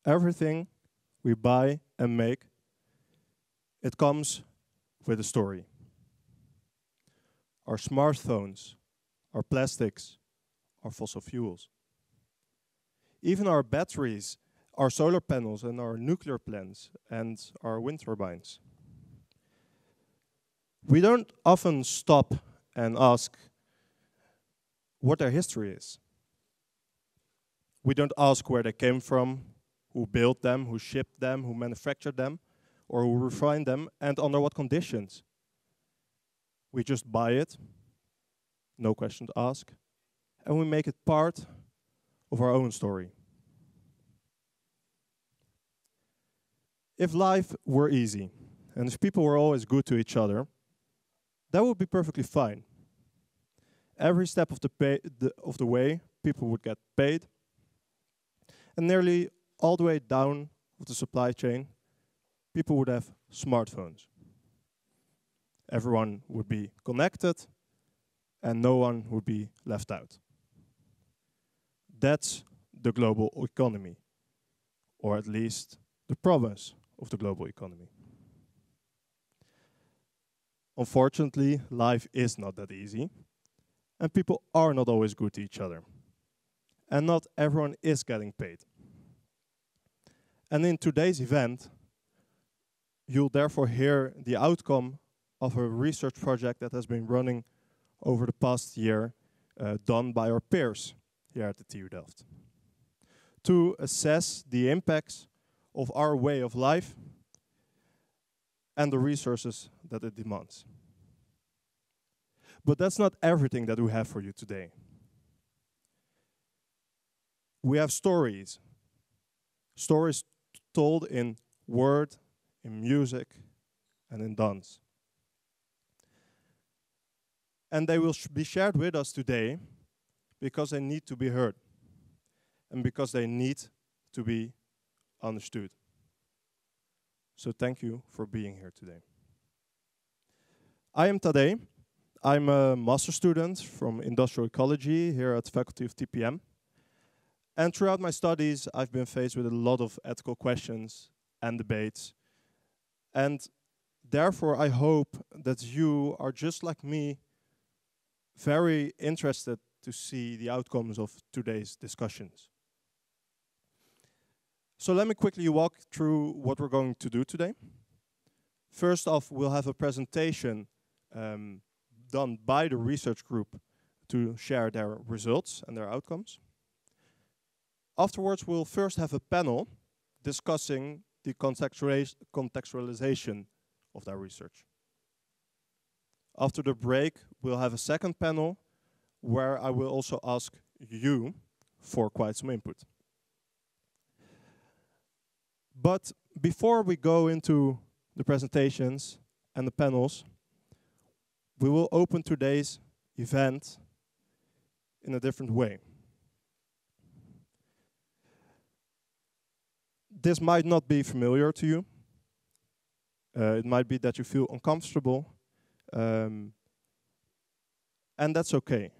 Everything we buy and make, it comes with a story. Our smartphones, our plastics, our fossil fuels. Even our batteries, our solar panels and our nuclear plants and our wind turbines. We don't often stop and ask what their history is. We don't ask where they came from, who built them, who shipped them, who manufactured them, or who refined them, and under what conditions. We just buy it, no questions asked, and we make it part of our own story. If life were easy, and if people were always good to each other, that would be perfectly fine. Every step of the way, people would get paid, and nearly all the way down of the supply chain, people would have smartphones. Everyone would be connected, and no one would be left out. That's the global economy, or at least the promise of the global economy. Unfortunately, life is not that easy, and people are not always good to each other. And not everyone is getting paid. And in today's event, you'll therefore hear the outcome of a research project that has been running over the past year, done by our peers here at the TU Delft, to assess the impacts of our way of life and the resources that it demands. But that's not everything that we have for you today. We have stories. Stories told in word, in music, and in dance. And they will be shared with us today because they need to be heard and because they need to be understood. So thank you for being here today. I am Tadé. I'm a master's student from industrial ecology here at the faculty of TPM. And throughout my studies, I've been faced with a lot of ethical questions and debates. And therefore, I hope that you are just like me, very interested to see the outcomes of today's discussions. So let me quickly walk through what we're going to do today. First off, we'll have a presentation done by the research group to share their results and their outcomes. Afterwards, we'll first have a panel discussing the contextualization of their research. After the break, we'll have a second panel where I will also ask you for quite some input. But before we go into the presentations and the panels, we will open today's event in a different way. This might not be familiar to you. It might be that you feel uncomfortable, and that's okay.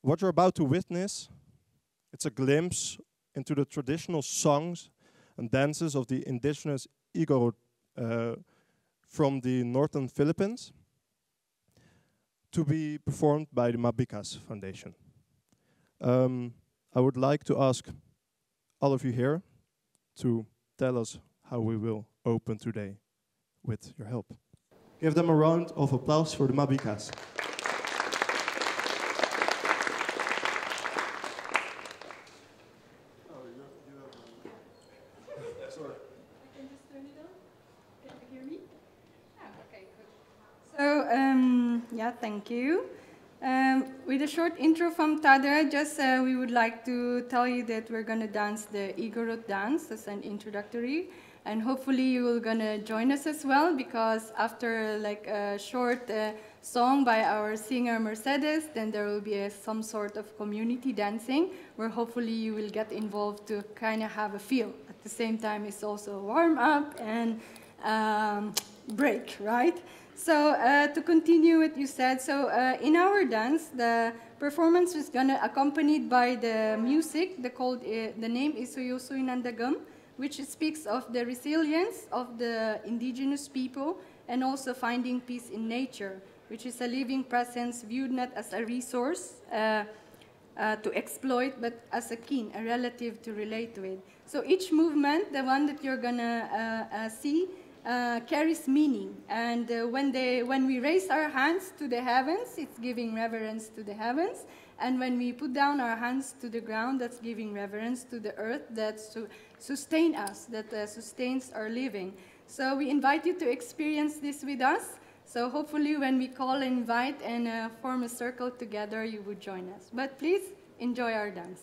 What you're about to witness, it's a glimpse into the traditional songs and dances of the indigenous Igorot from the northern Philippines to be performed by the MABIKAs Foundation. I would like to ask all of you here to tell us how we will open today with your help. Give them a round of applause for the MABIKAs. Yeah, thank you. With a short intro from Tadé, we would like to tell you that we're going to dance the Igorot dance as an introductory. And hopefully you will going to join us as well, because after like a short song by our singer Mercedes, then there will be some sort of community dancing where hopefully you will get involved to kind of have a feel. At the same time, it's also a warm up and break, right? So to continue what you said, so in our dance, the performance was gonna accompanied by the music. The name is Soyosoy Nandagam, which speaks of the resilience of the indigenous people and also finding peace in nature, which is a living presence viewed not as a resource to exploit, but as a kin, a relative to relate with. So each movement, the one that you're gonna see, carries meaning. And when we raise our hands to the heavens, it's giving reverence to the heavens. And when we put down our hands to the ground, that's giving reverence to the earth that sustains us, that sustains our living. So we invite you to experience this with us. So hopefully when we call and invite and form a circle together, you would join us. But please enjoy our dance.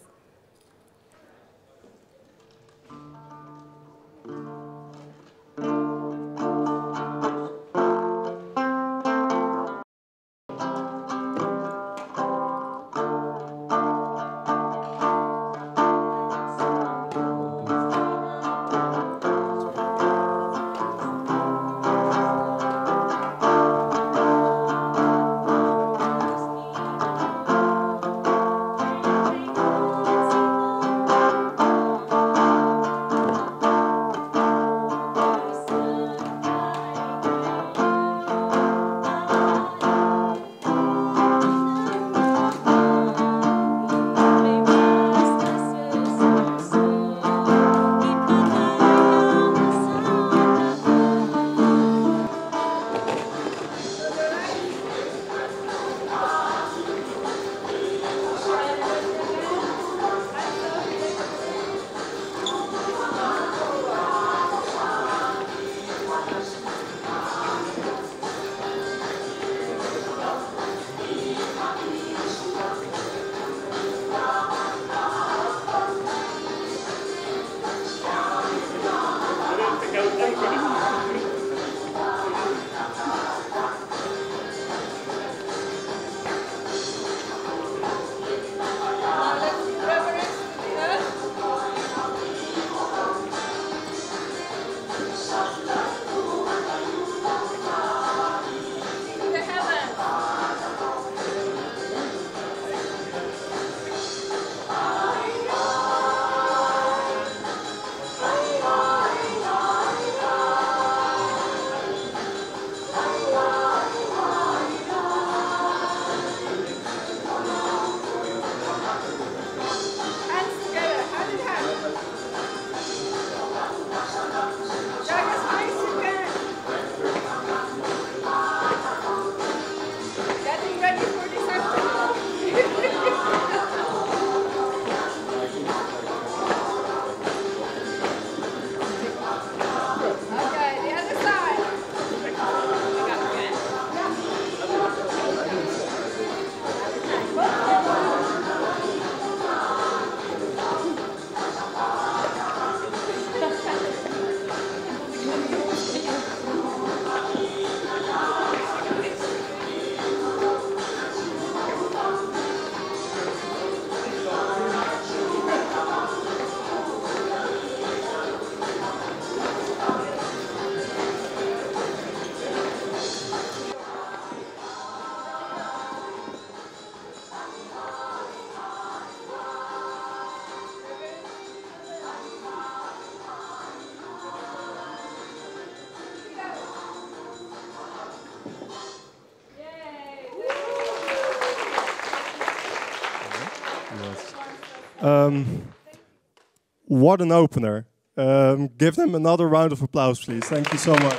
What an opener. Give them another round of applause, please. Thank you so much.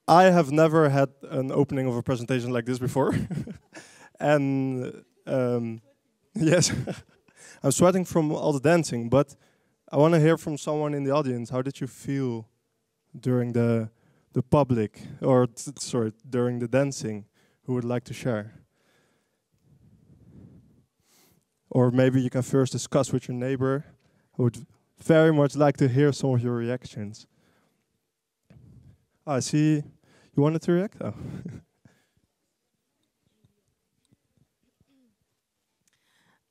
I have never had an opening of a presentation like this before. And yes, I'm sweating from all the dancing, but I want to hear from someone in the audience. How did you feel during the public, or sorry, during the dancing? Who would like to share? Or maybe you can first discuss with your neighbor. I would very much like to hear some of your reactions. I see you wanted to react? Oh.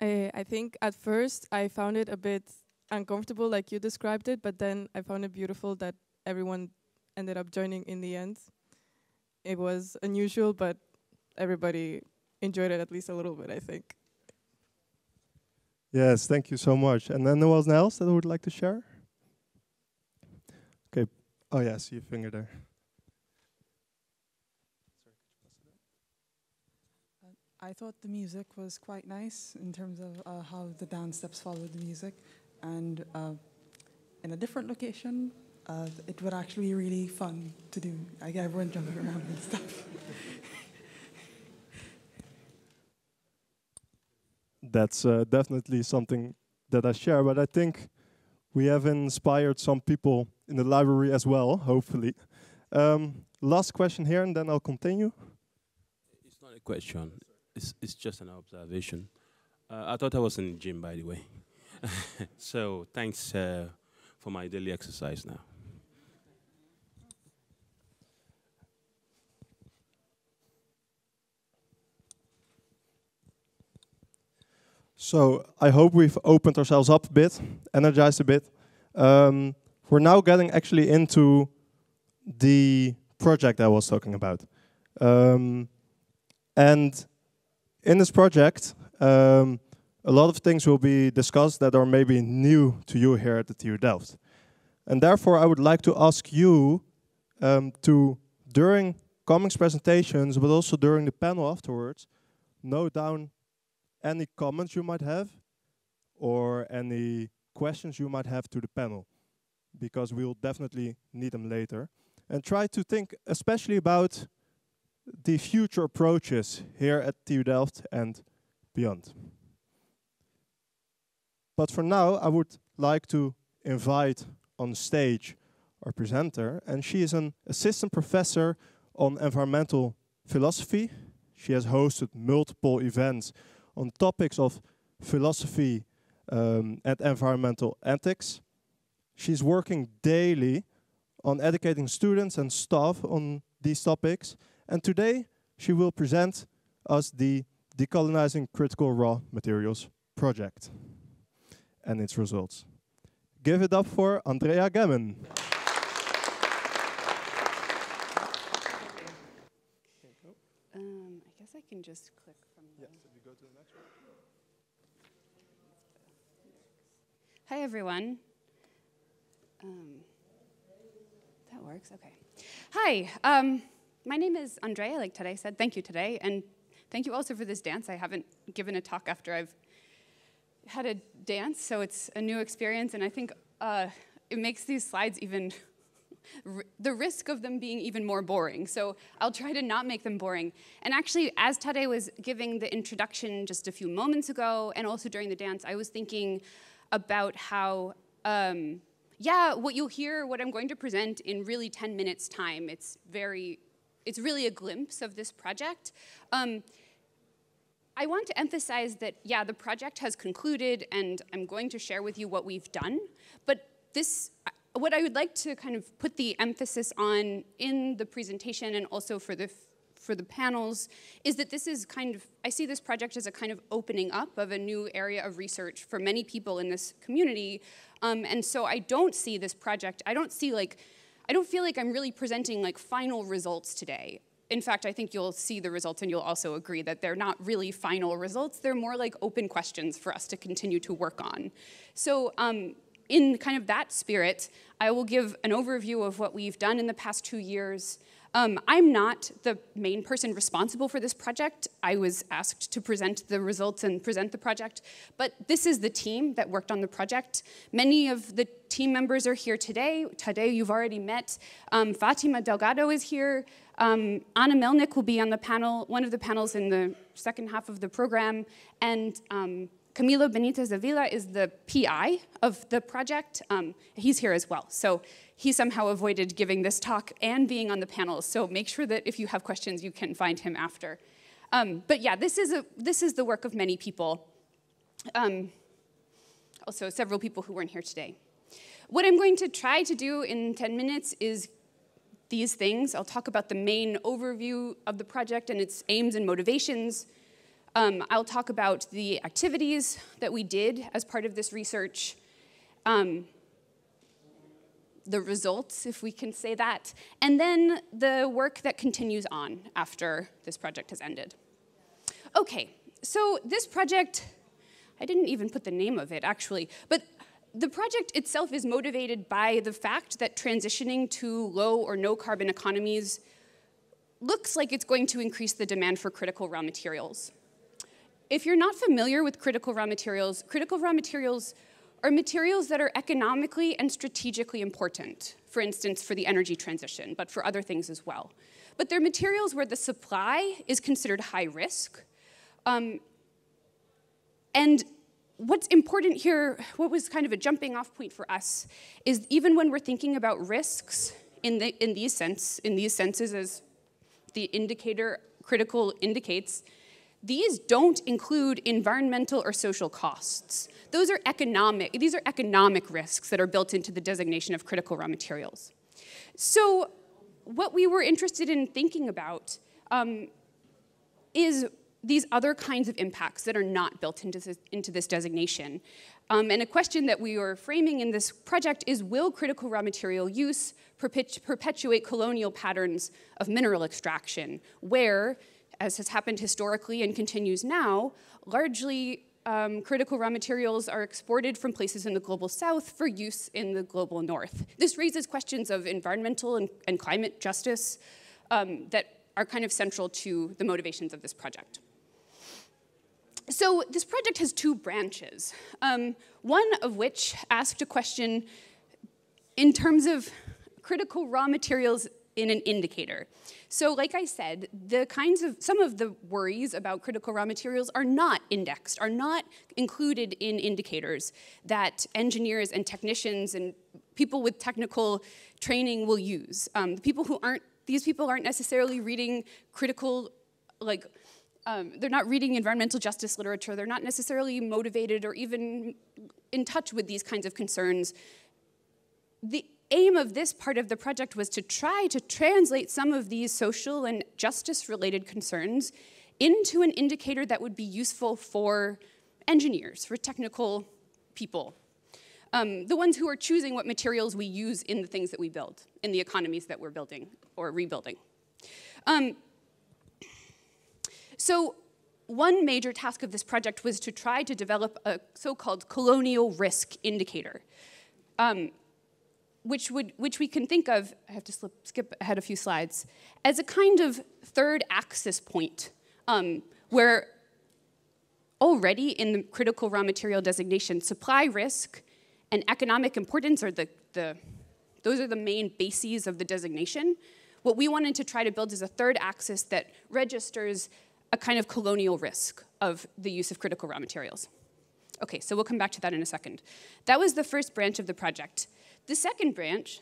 I think at first I found it a bit uncomfortable like you described it, but then I found it beautiful that everyone ended up joining in the end. It was unusual, but everybody enjoyed it at least a little bit, I think. Yes, thank you so much. And then there was anyone else that would like to share? Okay. Oh yeah, I see your finger there. I thought the music was quite nice in terms of how the dance steps followed the music. And in a different location, it would actually be really fun to do. I get everyone jumping around and stuff. That's definitely something that I share, but I think we have inspired some people in the library as well, hopefully. Last question here, and then I'll continue. It's not a question. It's just an observation. I thought I was in the gym, by the way. So thanks for my daily exercise now. So I hope we've opened ourselves up a bit, energized a bit. We're now getting actually into the project I was talking about. And in this project, a lot of things will be discussed that are maybe new to you here at the TU Delft. And therefore, I would like to ask you to, during Cummings' presentations, but also during the panel afterwards, note down any comments you might have or any questions you might have to the panel, because we'll definitely need them later. And try to think especially about the future approaches here at TU Delft and beyond. But for now, I would like to invite on stage our presenter, and she is an assistant professor on environmental philosophy. She has hosted multiple events on topics of philosophy and environmental ethics. She's working daily on educating students and staff on these topics, and today she will present us the Decolonizing Critical Raw Materials project and its results. Give it up for Andrea Gammon. I guess I can just click from the... Yes, if you go to the next one. Hi, everyone. That works, okay. Hi, my name is Andrea, like Tadé said. Thank you, Tadé. And thank you also for this dance. I haven't given a talk after I've had a dance, so it's a new experience, and I think it makes these slides even, the risk of them being even more boring. So I'll try to not make them boring. And actually, as Tadé was giving the introduction just a few moments ago, and also during the dance, I was thinking about how, what you'll hear, what I'm going to present in really 10 minutes time, it's really a glimpse of this project. I want to emphasize that, yeah, the project has concluded, and I'm going to share with you what we've done. But what I would like to kind of put the emphasis on in the presentation and also for the panels is that this is kind of, I see this project as a kind of opening up of a new area of research for many people in this community. And so I don't see this project, I don't feel like I'm really presenting like final results today. In fact, I think you'll see the results and you'll also agree that they're not really final results. They're more like open questions for us to continue to work on. So in kind of that spirit, I will give an overview of what we've done in the past 2 years. I'm not the main person responsible for this project. I was asked to present the results and present the project, but this is the team that worked on the project. Many of the team members are here today. Tadé, you've already met. Fatima Delgado is here. Anna Melnick will be on the panel, one of the panels in the second half of the program, and Camilo Benitez Avila is the PI of the project. He's here as well. So he somehow avoided giving this talk and being on the panel. So make sure that if you have questions, you can find him after. But yeah, this is the work of many people. Also several people who weren't here today. What I'm going to try to do in 10 minutes is these things. I'll talk about the main overview of the project and its aims and motivations. I'll talk about the activities that we did as part of this research. the results, if we can say that, and then the work that continues on after this project has ended. Okay, so this project, I didn't even put the name of it actually, but the project itself is motivated by the fact that transitioning to low or no carbon economies looks like it's going to increase the demand for critical raw materials. If you're not familiar with critical raw materials are materials that are economically and strategically important, for instance, for the energy transition, but for other things as well. But they're materials where the supply is considered high risk. And what's important here, what was kind of a jumping off point for us, is even when we're thinking about risks in these senses as the indicator critical indicates, these don't include environmental or social costs. These are economic risks that are built into the designation of critical raw materials. So what we were interested in thinking about is these other kinds of impacts that are not built into this designation. And a question that we were framing in this project is, will critical raw material use perpetuate colonial patterns of mineral extraction, where, as has happened historically and continues now, largely critical raw materials are exported from places in the global south for use in the global north. This raises questions of environmental and climate justice that are kind of central to the motivations of this project. So this project has two branches, one of which asked a question in terms of critical raw materials in an indicator. So like I said, some of the worries about critical raw materials are not indexed, are not included in indicators that engineers and technicians and people with technical training will use. These people aren't necessarily reading critical, they're not reading environmental justice literature, they're not necessarily motivated or even in touch with these kinds of concerns. The aim of this part of the project was to try to translate some of these social and justice-related concerns into an indicator that would be useful for engineers, for technical people, the ones who are choosing what materials we use in the things that we build, in the economies that we're building or rebuilding. So one major task of this project was to try to develop a so-called colonial risk indicator, which we can think of, I have to skip ahead a few slides, as a kind of third axis point, where already in the critical raw material designation, supply risk and economic importance are those are the main bases of the designation. What we wanted to try to build is a third axis that registers a kind of colonial risk of the use of critical raw materials. Okay, so we'll come back to that in a second. That was the first branch of the project. The second branch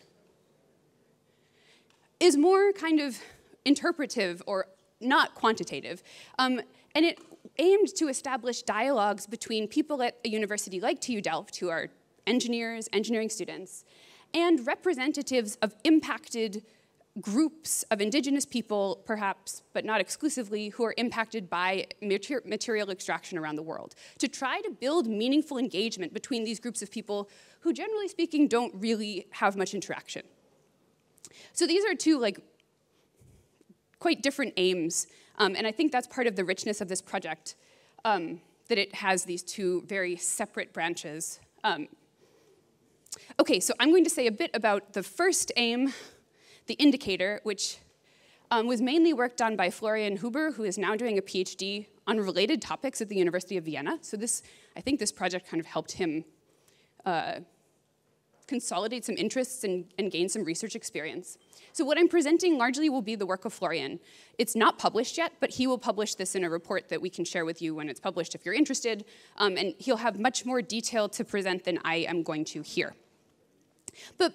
is more kind of interpretive or not quantitative, and it aimed to establish dialogues between people at a university like TU Delft, who are engineers, engineering students, and representatives of impacted groups of indigenous people, perhaps, but not exclusively, who are impacted by material extraction around the world, to try to build meaningful engagement between these groups of people who, generally speaking, don't really have much interaction. So these are two quite different aims, and I think that's part of the richness of this project, that it has these two very separate branches. Okay, so I'm going to say a bit about the first aim, the indicator, which was mainly worked on by Florian Huber, who is now doing a PhD on related topics at the University of Vienna. So I think this project kind of helped him consolidate some interests and gain some research experience. So what I'm presenting largely will be the work of Florian. It's not published yet, but he will publish this in a report that we can share with you when it's published if you're interested, and he'll have much more detail to present than I am going to here. But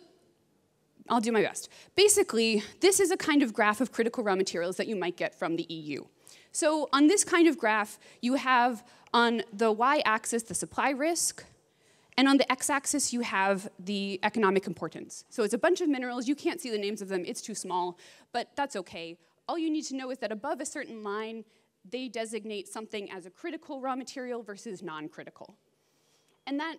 I'll do my best. Basically, this is a kind of graph of critical raw materials that you might get from the EU. So on this kind of graph, you have on the y-axis the supply risk, and on the x-axis you have the economic importance. So it's a bunch of minerals. You can't see the names of them. It's too small, but that's okay. All you need to know is that above a certain line, they designate something as a critical raw material versus non-critical. And that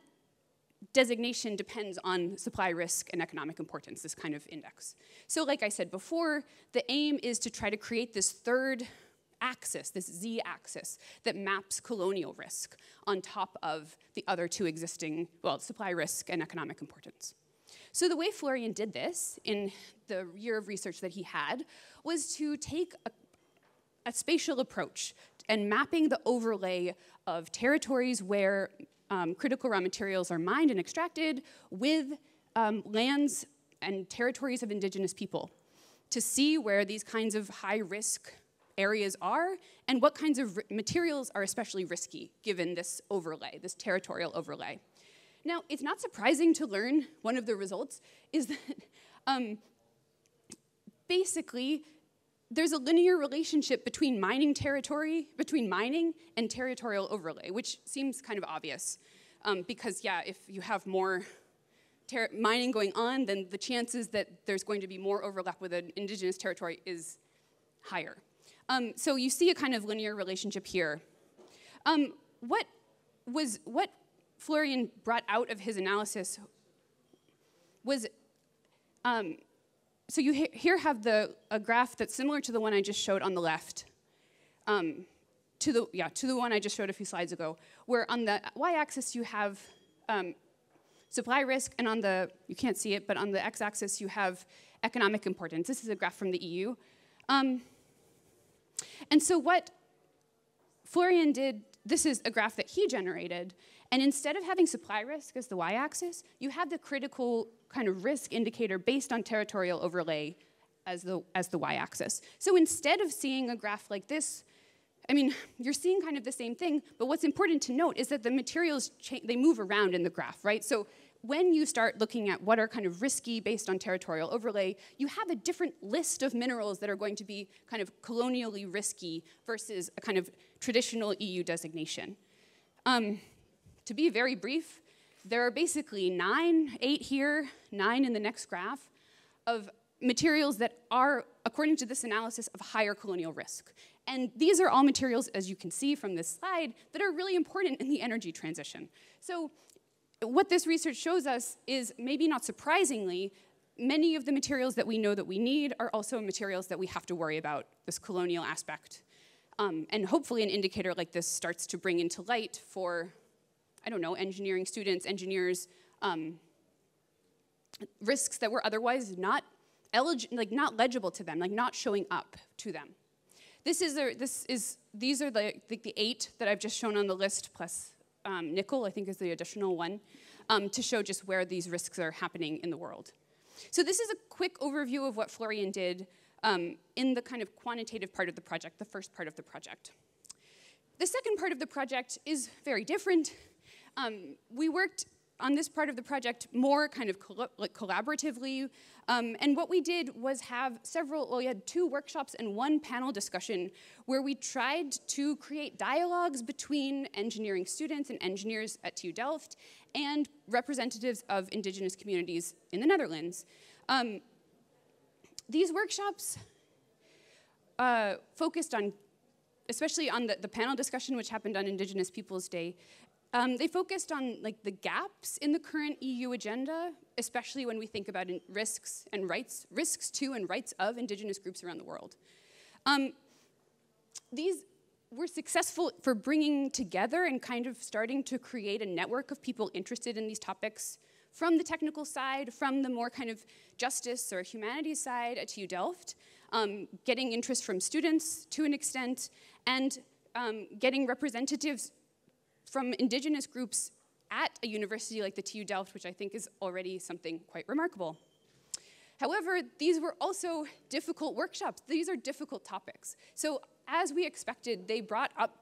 designation depends on supply risk and economic importance, this kind of index. So like I said before, the aim is to try to create this third axis, this z-axis, that maps colonial risk on top of the other two existing, well, supply risk and economic importance. So the way Florian did this in the year of research that he had was to take a spatial approach and mapping the overlay of territories where critical raw materials are mined and extracted with lands and territories of indigenous people to see where these kinds of high-risk areas are and what kinds of materials are especially risky given this overlay, this territorial overlay. Now, it's not surprising to learn one of the results is that basically there's a linear relationship between mining and territorial overlay, which seems kind of obvious because, yeah, if you have more mining going on, then the chances that there's going to be more overlap with an indigenous territory is higher. So you see a kind of linear relationship here. What Florian brought out of his analysis was, so you here have a graph that's similar to the one I just showed on the left, to the one I just showed a few slides ago, where on the y-axis you have supply risk, and on the, you can't see it, but on the x-axis you have economic importance. This is a graph from the EU. And so what Florian did, this is a graph that he generated, and instead of having supply risk as the y-axis, you have the critical kind of risk indicator based on territorial overlay as the y-axis. So instead of seeing a graph like this, I mean, you're seeing kind of the same thing, but what's important to note is that the materials, they move around in the graph, right? So when you start looking at what are kind of risky based on territorial overlay, you have a different list of minerals that are going to be kind of colonially risky versus a kind of traditional EU designation. To be very brief, there are basically 8 here, 9 in the next graph, of materials that are, according to this analysis, of higher colonial risk. And these are all materials, as you can see from this slide, that are really important in the energy transition. So what this research shows us is, maybe not surprisingly, many of the materials that we know that we need are also materials that we have to worry about, this colonial aspect. And hopefully an indicator like this starts to bring into light for, I don't know, engineering students, engineers, risks that were otherwise not legible to them, like not showing up to them. These are the 8 that I've just shown on the list, plus nickel, I think is the additional one, to show just where these risks are happening in the world. So this is a quick overview of what Florian did in the kind of quantitative part of the project, the first part of the project. The second part of the project is very different. We worked on this part of the project more kind of collaboratively, and what we did was have we had 2 workshops and 1 panel discussion where we tried to create dialogues between engineering students and engineers at TU Delft and representatives of indigenous communities in the Netherlands. These workshops focused on, especially on the panel discussion which happened on Indigenous Peoples Day, they focused on like the gaps in the current EU agenda, especially when we think about risks to and rights of indigenous groups around the world. These were successful for bringing together and kind of starting to create a network of people interested in these topics from the technical side, from the more kind of justice or humanities side at TU Delft, getting interest from students to an extent, and getting representatives from indigenous groups at a university like the TU Delft, which I think is already something quite remarkable. However, these were also difficult workshops. These are difficult topics. So as we expected, they brought up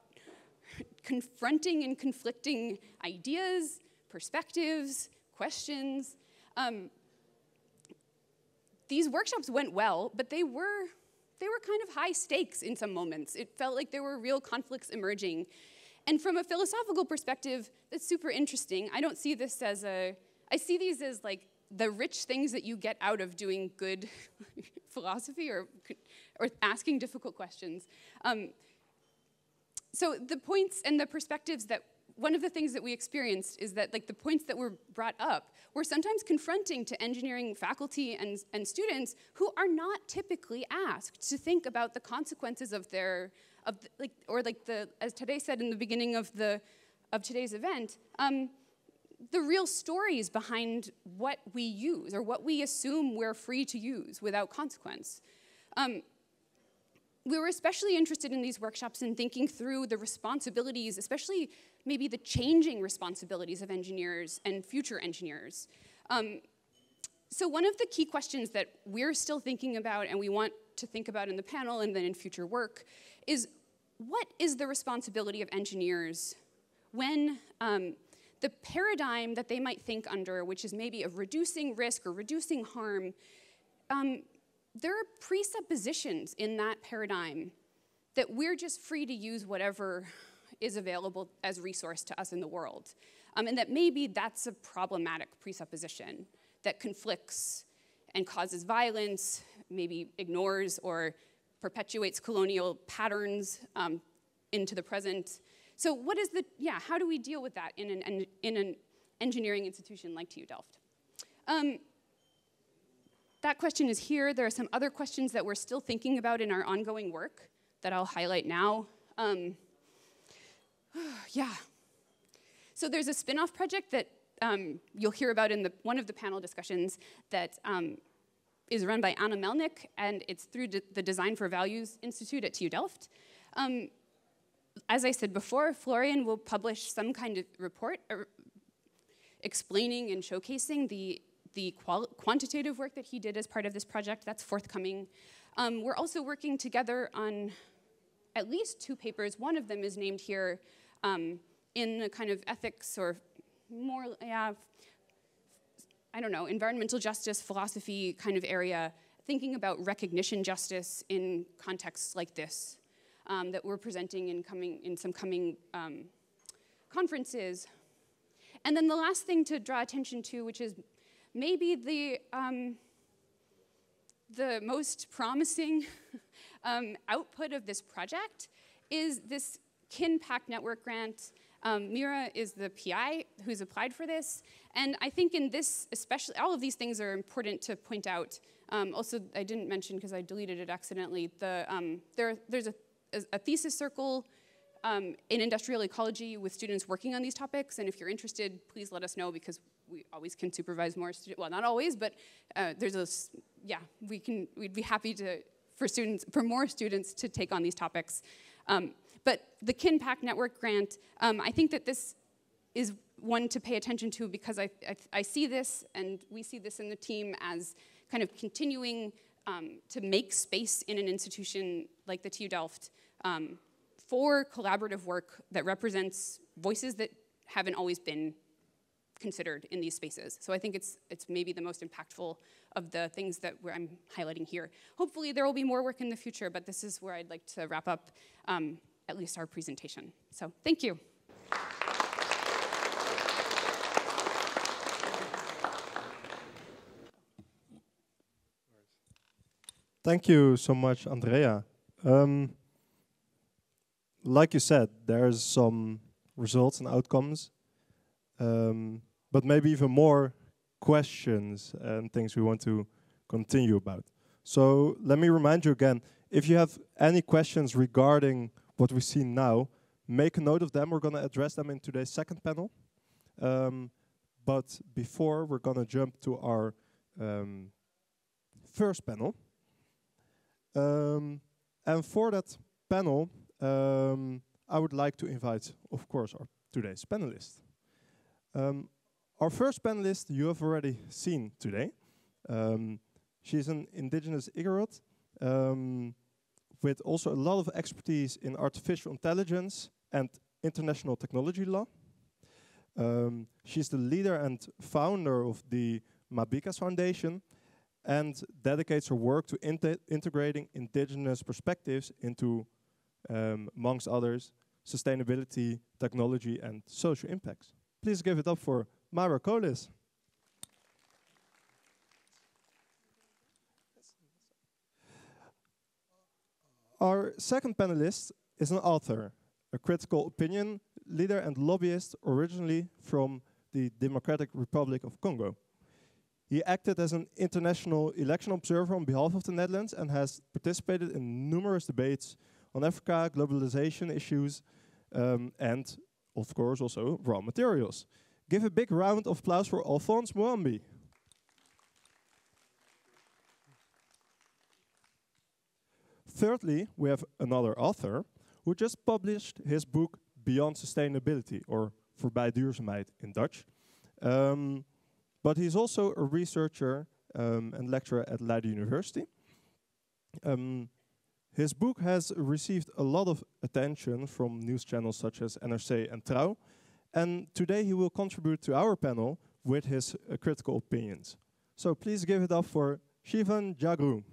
confronting and conflicting ideas, perspectives, questions. These workshops went well, but they were kind of high stakes in some moments. It felt like there were real conflicts emerging. And from a philosophical perspective, that's super interesting. I don't see this as I see these as like the rich things that you get out of doing good philosophy or asking difficult questions. So the points and the perspectives that one of the things that we experienced is that like the points that were brought up were sometimes confronting to engineering faculty and students who are not typically asked to think about the consequences of their, as Tadé said in the beginning of today's event, the real stories behind what we use or what we assume we're free to use without consequence. We were especially interested in these workshops in thinking through the responsibilities, especially maybe the changing responsibilities of engineers and future engineers. So one of the key questions that we're still thinking about and we want to think about in the panel and then in future work is, what is the responsibility of engineers when the paradigm that they might think under, which is maybe of reducing risk or reducing harm, there are presuppositions in that paradigm that we're just free to use whatever is available as resource to us in the world. And that maybe that's a problematic presupposition that conflicts and causes violence, maybe ignores or perpetuates colonial patterns into the present. So what is how do we deal with that in an engineering institution like TU Delft? That question is here. There are some other questions that we're still thinking about in our ongoing work that I'll highlight now. So there's a spin-off project that you'll hear about in one of the panel discussions that is run by Anna Melnick, and it's through the Design for Values Institute at TU Delft. As I said before, Florian will publish some kind of report explaining and showcasing the quantitative work that he did as part of this project. That's forthcoming. We're also working together on at least 2 papers. One of them is named here in a kind of ethics or more, I don't know, environmental justice, philosophy kind of area, thinking about recognition justice in contexts like this that we're presenting in some coming conferences. And then the last thing to draw attention to, which is maybe the most promising output of this project, is this KIN-PACT network grant. Mira is the PI who's applied for this. And I think in this, especially, all of these things are important to point out. Also, I didn't mention, because I deleted it accidentally, there's a thesis circle in industrial ecology with students working on these topics. And if you're interested, please let us know, because we always can supervise more students. Well, not always, but we'd be happy for more students to take on these topics. But the KIN-PACT network grant, I think that this is one to pay attention to, because I see this, and we see this in the team, as kind of continuing to make space in an institution like the TU Delft for collaborative work that represents voices that haven't always been considered in these spaces. So I think it's maybe the most impactful of the things that I'm highlighting here. Hopefully there will be more work in the future, but this is where I'd like to wrap up at least our presentation. So thank you. Thank you so much, Andrea. Like you said, there's some results and outcomes, but maybe even more questions and things we want to continue about. So let me remind you again, if you have any questions regarding what we see now, make a note of them. We're going to address them in today's second panel. But before, we're going to jump to our first panel. And for that panel, I would like to invite, of course, our today's panelists. Our first panelist you have already seen today. She's an indigenous Igorot with also a lot of expertise in artificial intelligence and international technology law. She's the leader and founder of the MABIKAs Foundation, and dedicates her work to integrating indigenous perspectives into, amongst others, sustainability, technology, and social impacts. Please give it up for Myra Colis. Our second panelist is an author, a critical opinion leader and lobbyist originally from the Democratic Republic of Congo. He acted as an international election observer on behalf of the Netherlands and has participated in numerous debates on Africa, globalization issues, and of course also raw materials. Give a big round of applause for Alphonse Mwambi. Thirdly, we have another author who just published his book Beyond Sustainability, or Voorbij Duurzaamheid in Dutch. But he's also a researcher and lecturer at Leiden University. His book has received a lot of attention from news channels such as NRC and Trouw, and today he will contribute to our panel with his critical opinions. So please give it up for Shivan Jagru.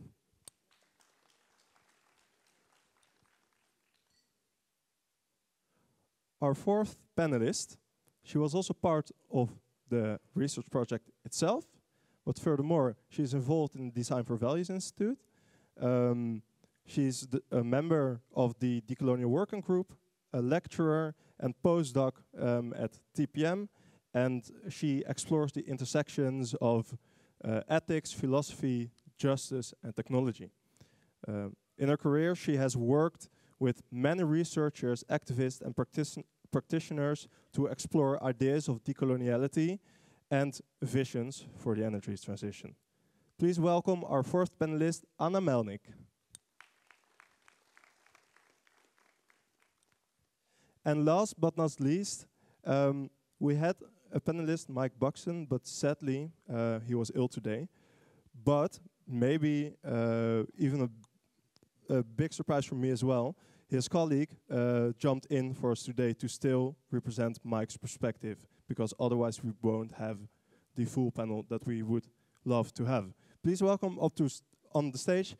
Our fourth panelist, she was also part of the research project itself, but furthermore, she's involved in the Design for Values Institute. She's a member of the Decolonial Working Group, a lecturer and postdoc at TPM, and she explores the intersections of ethics, philosophy, justice, and technology. In her career, she has worked with many researchers, activists, and practitioners to explore ideas of decoloniality and visions for the energy transition. Please welcome our fourth panelist, Anna Melnik. And last but not least, we had a panelist, Mike Buxton, but sadly, he was ill today. But maybe even a big surprise for me as well, his colleague jumped in for us today to still represent Mike's perspective, because otherwise we won't have the full panel that we would love to have. Please welcome up to on the stage,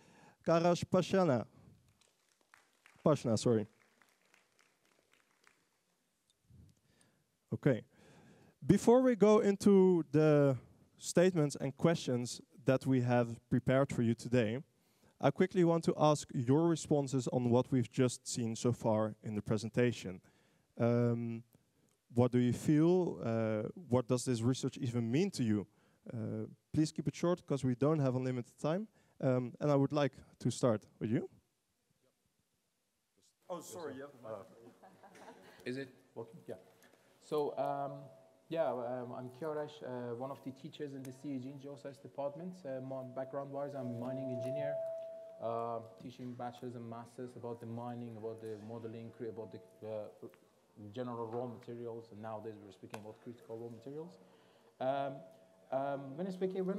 Karash Pashna. Pashna, sorry. Okay. Before we go into the statements and questions that we have prepared for you today, I quickly want to ask your responses on what we've just seen so far in the presentation. What do you feel? What does this research even mean to you? Please keep it short, because we don't have unlimited time. And I would like to start with you. Oh, sorry, yeah. Is it working? Yeah. So, I'm Kiorash, one of the teachers in the CAG in Geoscience department. My background-wise, I'm a mining engineer, teaching bachelor's and master's about the mining, about the modeling, about the general raw materials, and nowadays we're speaking about critical raw materials. When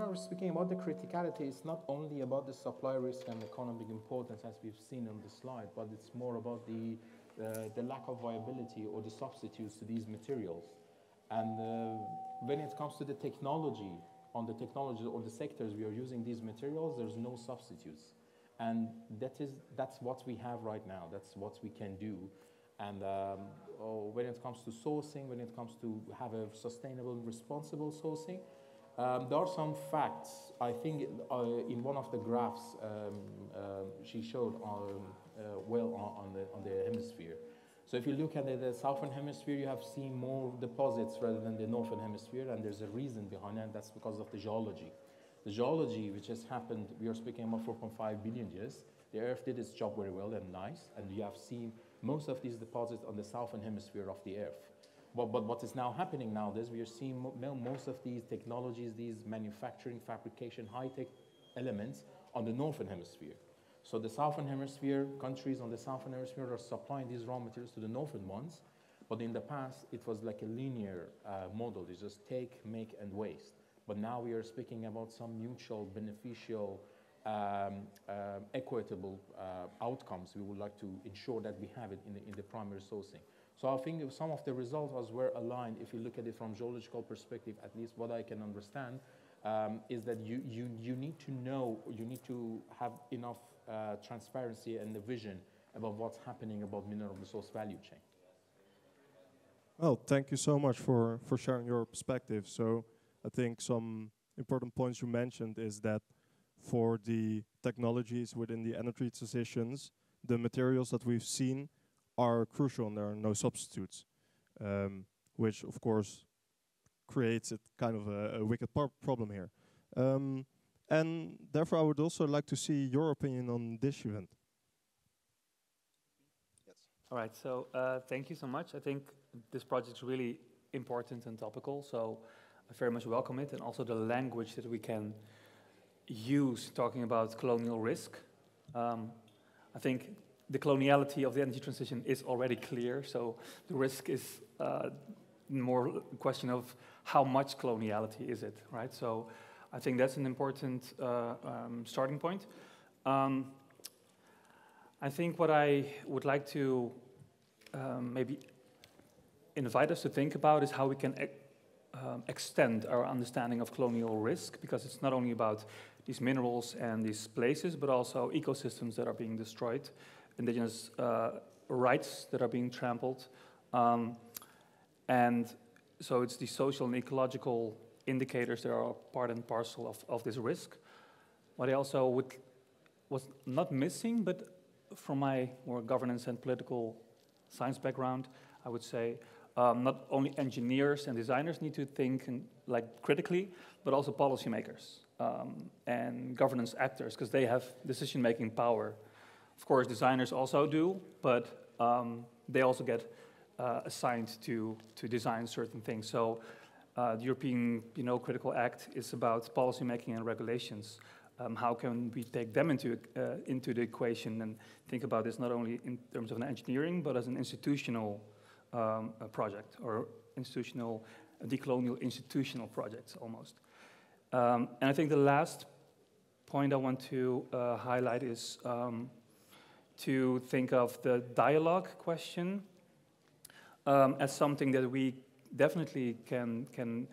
I was speaking about the criticality, it's not only about the supply risk and economic importance, as we've seen on the slide, but it's more about the lack of viability or the substitutes to these materials. And when it comes to the technology, on the technology or the sectors we are using these materials, there's no substitutes. And that's what we have right now. That's what we can do. And when it comes to sourcing, when it comes to have a sustainable, responsible sourcing, there are some facts. I think in one of the graphs she showed on the hemisphere. So if you look at the southern hemisphere, you have seen more deposits rather than the northern hemisphere, and there's a reason behind that. That's because of the geology. The geology, which has happened, we are speaking about 4.5 billion years. The Earth did its job very well and nice, and you have seen most of these deposits on the southern hemisphere of the Earth. But what is now happening nowadays, we are seeing most of these technologies, these manufacturing, fabrication, high-tech elements on the northern hemisphere. So the southern hemisphere, countries on the southern hemisphere are supplying these raw materials to the northern ones. But in the past, it was like a linear model. You just take, make, and waste. But now we are speaking about some mutual, beneficial, equitable outcomes. We would like to ensure that we have it in the primary sourcing. So I think some of the results were aligned. If you look at it from geological perspective, at least what I can understand, is that you need to know, you need to have enough transparency and the vision about what's happening about mineral resource value chain. Well, thank you so much for sharing your perspective. So I think some important points you mentioned is that for the technologies within the energy transitions, the materials that we've seen are crucial and there are no substitutes. which of course creates a kind of a wicked problem here. And therefore, I would also like to see your opinion on this event. Yes. All right, so thank you so much. I think this project is really important and topical, so I very much welcome it, and also the language that we can use talking about colonial risk. I think the coloniality of the energy transition is already clear, so the risk is more a question of how much coloniality is it, right? So I think that's an important starting point. I think what I would like to maybe invite us to think about is how we can extend our understanding of colonial risk, because it's not only about these minerals and these places, but also ecosystems that are being destroyed, indigenous rights that are being trampled. And so it's the social and ecological indicators that are part and parcel of this risk. What I also was not missing, but from my more governance and political science background, I would say not only engineers and designers need to think like critically, but also policymakers and governance actors, because they have decision-making power. Of course, designers also do, but they also get assigned to design certain things. So the European Critical Act is about policymaking and regulations. How can we take them into the equation and think about this not only in terms of an engineering, but as an institutional project, or decolonial institutional projects almost. And I think the last point I want to highlight is to think of the dialogue question as something that we definitely can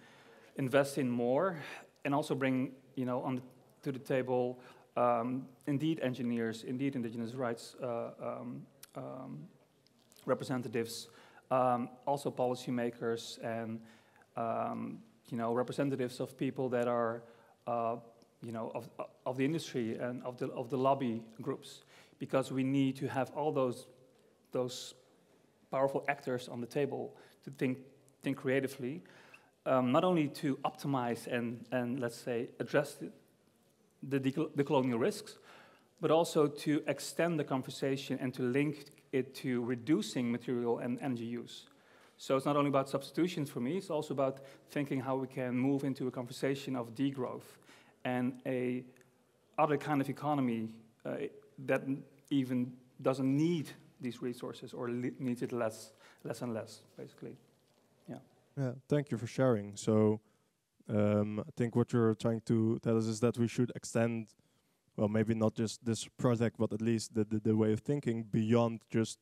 invest in more, and also bring to the table indeed engineers, indeed indigenous rights representatives, also policymakers, and representatives of people that are of the industry and of the lobby groups, because we need to have all those powerful actors on the table to think creatively, not only to optimize and let's say address the colonial risks, but also to extend the conversation and to link it to reducing material and energy use. So it's not only about substitutions for me, it's also about thinking how we can move into a conversation of degrowth and a other kind of economy that even doesn't need these resources, or needs it less and less, basically. Yeah, thank you for sharing. So I think what you're trying to tell us is that we should extend, well, maybe not just this project, but at least the way of thinking beyond just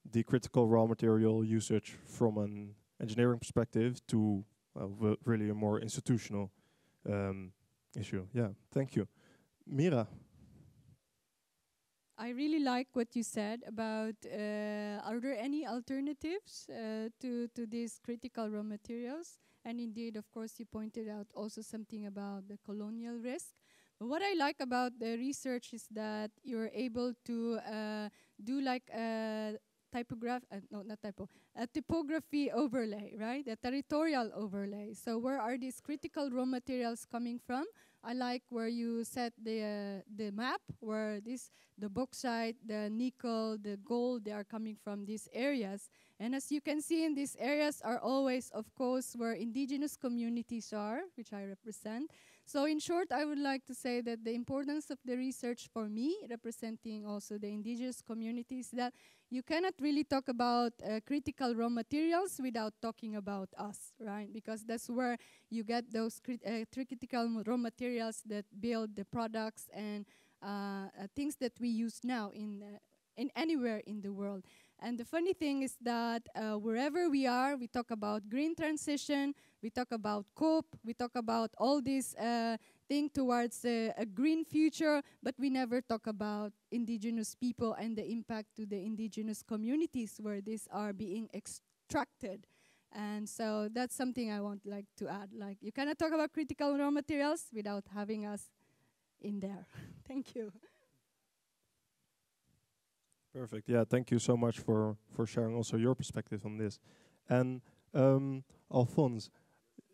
the critical raw material usage from an engineering perspective to really a more institutional issue. Yeah, thank you. Mira. I really like what you said about are there any alternatives to these critical raw materials? And indeed, of course, you pointed out also something about the colonial risk. But what I like about the research is that you're able to do like a typography overlay, right? A territorial overlay. So where are these critical raw materials coming from? I like where you set the map, where the bauxite, the nickel, the gold, they are coming from these areas. And as you can see, in these areas are always, of course, where indigenous communities are, which I represent. So in short, I would like to say that the importance of the research for me, representing also the indigenous communities, that you cannot really talk about critical raw materials without talking about us, right? Because that's where you get those critical raw materials that build the products and things that we use now in anywhere in the world. And the funny thing is that wherever we are, we talk about green transition, we talk about COP, we talk about all these things towards a green future, but we never talk about indigenous people and the impact to the indigenous communities where these are being extracted. And so that's something I want to add. Like, you cannot talk about critical raw materials without having us in there. Thank you. Perfect. Yeah, thank you so much for sharing also your perspective on this. And Alphonse,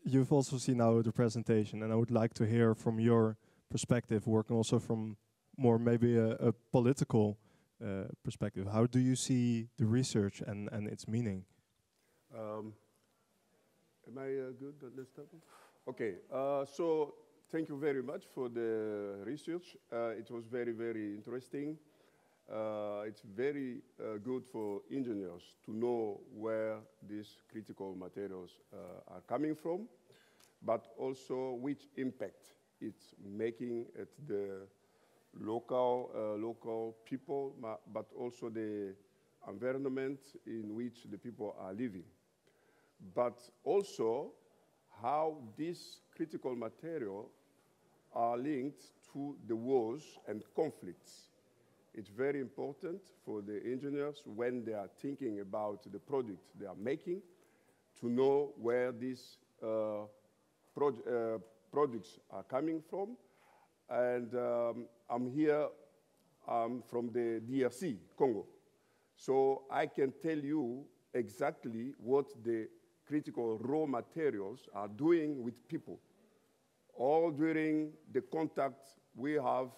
you've also seen now the presentation, and I would like to hear from your perspective, working also from more maybe a political perspective. How do you see the research and its meaning? Am I good? Let's start. Okay, so thank you very much for the research. It was very, very interesting. It's very good for engineers to know where these critical materials are coming from, but also which impact it's making at the local people, but also the environment in which the people are living. But also how these critical materials are linked to the wars and conflicts. It's very important for the engineers when they are thinking about the product they are making to know where these products are coming from. And I'm here from the DRC, Congo. So I can tell you exactly what the critical raw materials are doing with people, all during the contact we have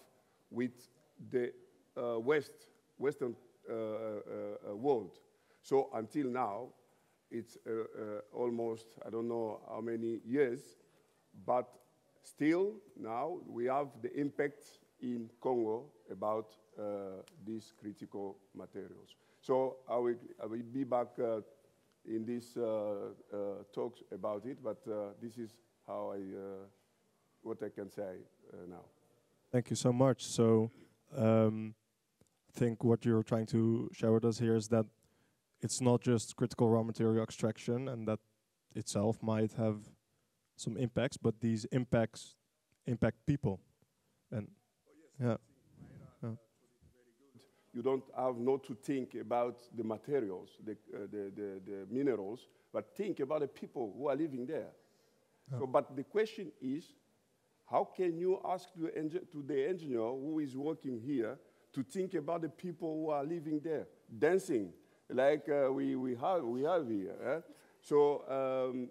with the Western world. So until now, it's almost, I don't know how many years, but still now we have the impact in Congo about these critical materials. So I will be back in these talks about it, but this is how what I can say now. Thank you so much. So I think what you're trying to share with us here is that it's not just critical raw material extraction and that itself might have some impacts, but these impacts impact people. And yeah. You don't have not to think about the materials, the minerals, but think about the people who are living there. Oh. So, but the question is, how can you ask to the engineer who is working here to think about the people who are living there, dancing, like we have here? Eh? So,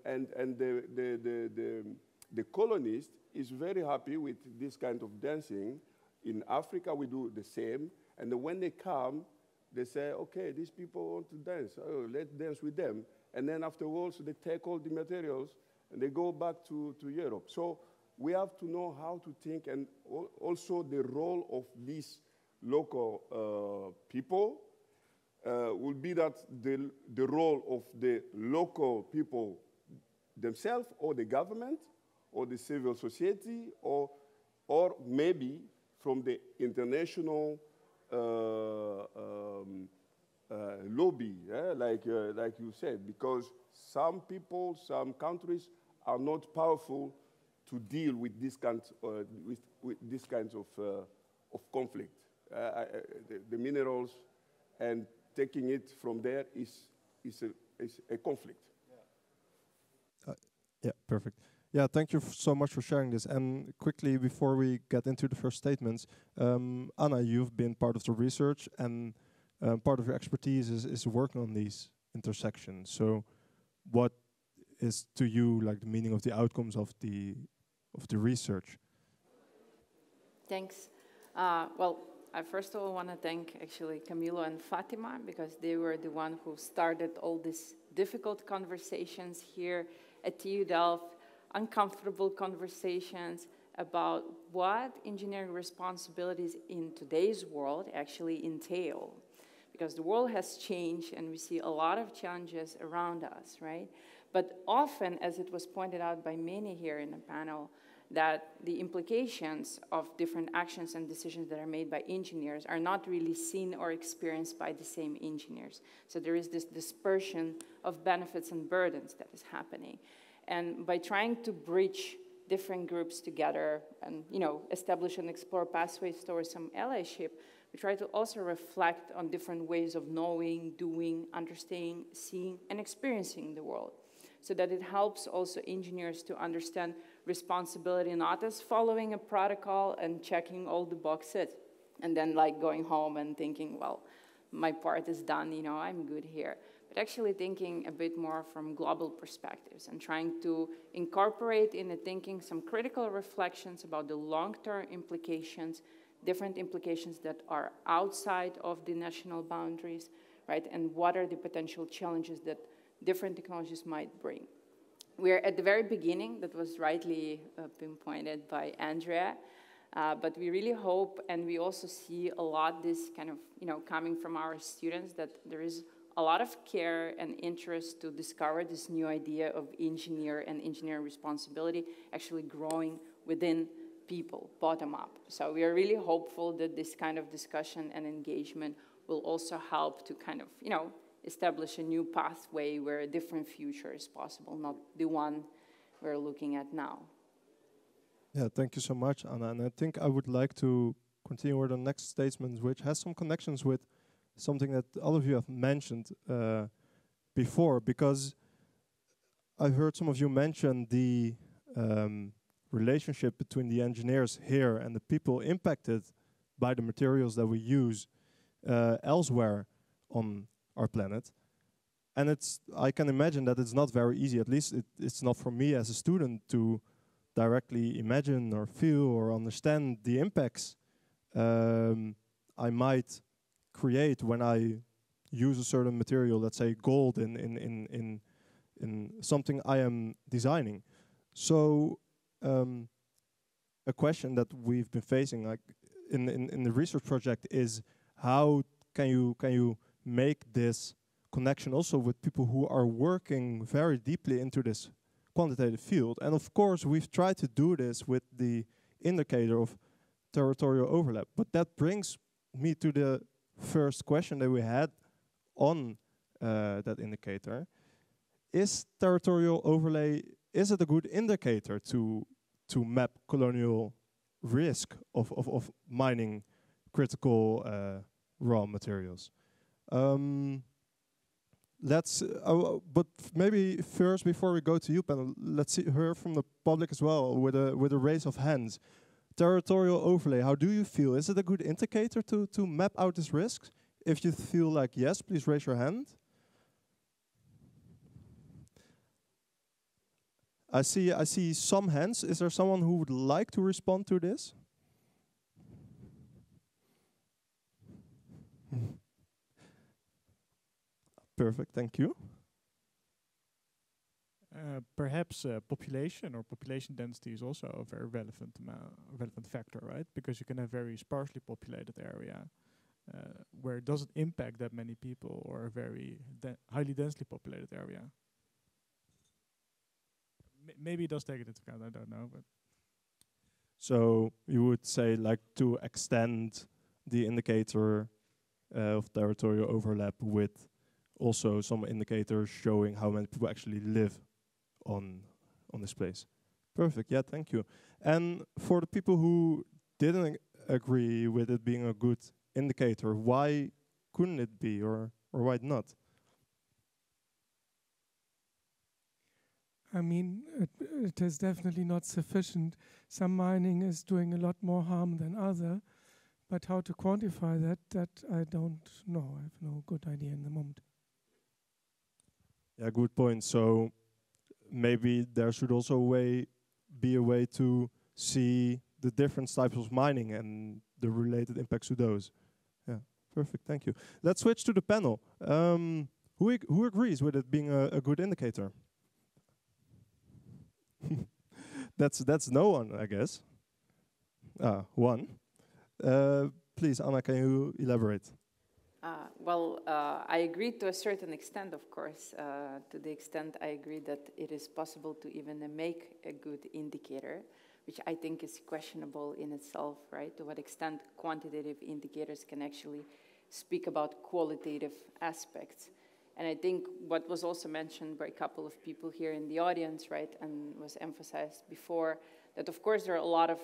and the colonist is very happy with this kind of dancing. In Africa, we do the same. And when they come, they say, okay, these people want to dance. Oh, let's dance with them. And then afterwards, they take all the materials and they go back to Europe. So we have to know how to think, and also the role of these local people will be that the role of the local people themselves, or the government, or the civil society, or maybe from the international lobby, like you said, because some people, some countries are not powerful to deal with this kinds with these kinds of conflict. The minerals and taking it from there is a conflict. Yeah, perfect. Yeah, thank you so much for sharing this. And quickly, before we get into the first statements, Anna, you've been part of the research, and part of your expertise is working on these intersections. So what is to you like the meaning of the outcomes of the research? Thanks. Well, I first of all want to thank actually Camilo and Fatima, because they were the one who started all these difficult conversations here at TU Delft, uncomfortable conversations about what engineering responsibilities in today's world actually entail. Because the world has changed and we see a lot of challenges around us, right? But often, as it was pointed out by many here in the panel, that the implications of different actions and decisions that are made by engineers are not really seen or experienced by the same engineers. So there is this dispersion of benefits and burdens that is happening. And by trying to bridge different groups together and, establish and explore pathways towards some allyship, we try to also reflect on different ways of knowing, doing, understanding, seeing, and experiencing the world, so that it helps also engineers to understand responsibility not as following a protocol and checking all the boxes, and then like going home and thinking, well, my part is done, I'm good here. but actually thinking a bit more from global perspectives and trying to incorporate in the thinking some critical reflections about the long-term implications, different implications that are outside of the national boundaries, right? And what are the potential challenges that different technologies might bring. We're at the very beginning, that was rightly pinpointed by Andrea, but we really hope, and we also see a lot this kind of, coming from our students, that there is a lot of care and interest to discover this new idea of engineer and engineering responsibility actually growing within people, bottom up. So we are really hopeful that this kind of discussion and engagement will also help to kind of, establish a new pathway where a different future is possible, not the one we're looking at now. Yeah, thank you so much, Anna. And I think I would like to continue with the next statement, which has some connections with something that all of you have mentioned before, because I've heard some of you mention the relationship between the engineers here and the people impacted by the materials that we use elsewhere on our planet. And I can imagine that it's not very easy, at least it's not for me as a student, to directly imagine or feel or understand the impacts I might create when I use a certain material, let's say gold, in something I am designing. So a question that we've been facing, like in the research project, is how can you make this connection also with people who are working very deeply into this quantitative field? And of course, we've tried to do this with the indicator of territorial overlap. But that brings me to the first question that we had on that indicator. Is territorial overlay, is it a good indicator to map colonial risk of mining critical raw materials? But maybe first, before we go to you, panel, let's hear from the public as well with a raise of hands. Territorial overlay, how do you feel? Is it a good indicator to map out these risks? If you feel like yes, please raise your hand. I see some hands. Is there someone who would like to respond to this? Perfect, thank you. Perhaps population or population density is also a very relevant factor, right? Because you can have very sparsely populated area where it doesn't impact that many people, or a very highly densely populated area. Maybe it does take it into account, I don't know. But so you would say, like, to extend the indicator of territorial overlap with also some indicators showing how many people actually live on this place. Perfect, yeah, thank you. And for the people who didn't agree with it being a good indicator, why couldn't it be, or why not? I mean, it is definitely not sufficient. Some mining is doing a lot more harm than other, but how to quantify that I don't know. I have no good idea in the moment. Yeah, good point. So maybe there should also be a way to see the different types of mining and the related impacts to those. Yeah, perfect, thank you. Let's switch to the panel. Who agrees with it being a good indicator? That's no one, I guess. One. Please, Anna, can you elaborate? I agree to a certain extent, of course. To the extent I agree that it is possible to even make a good indicator, which I think is questionable in itself, right? To what extent quantitative indicators can actually speak about qualitative aspects. And I think what was also mentioned by a couple of people here in the audience, right, and was emphasized before, that of course there are a lot of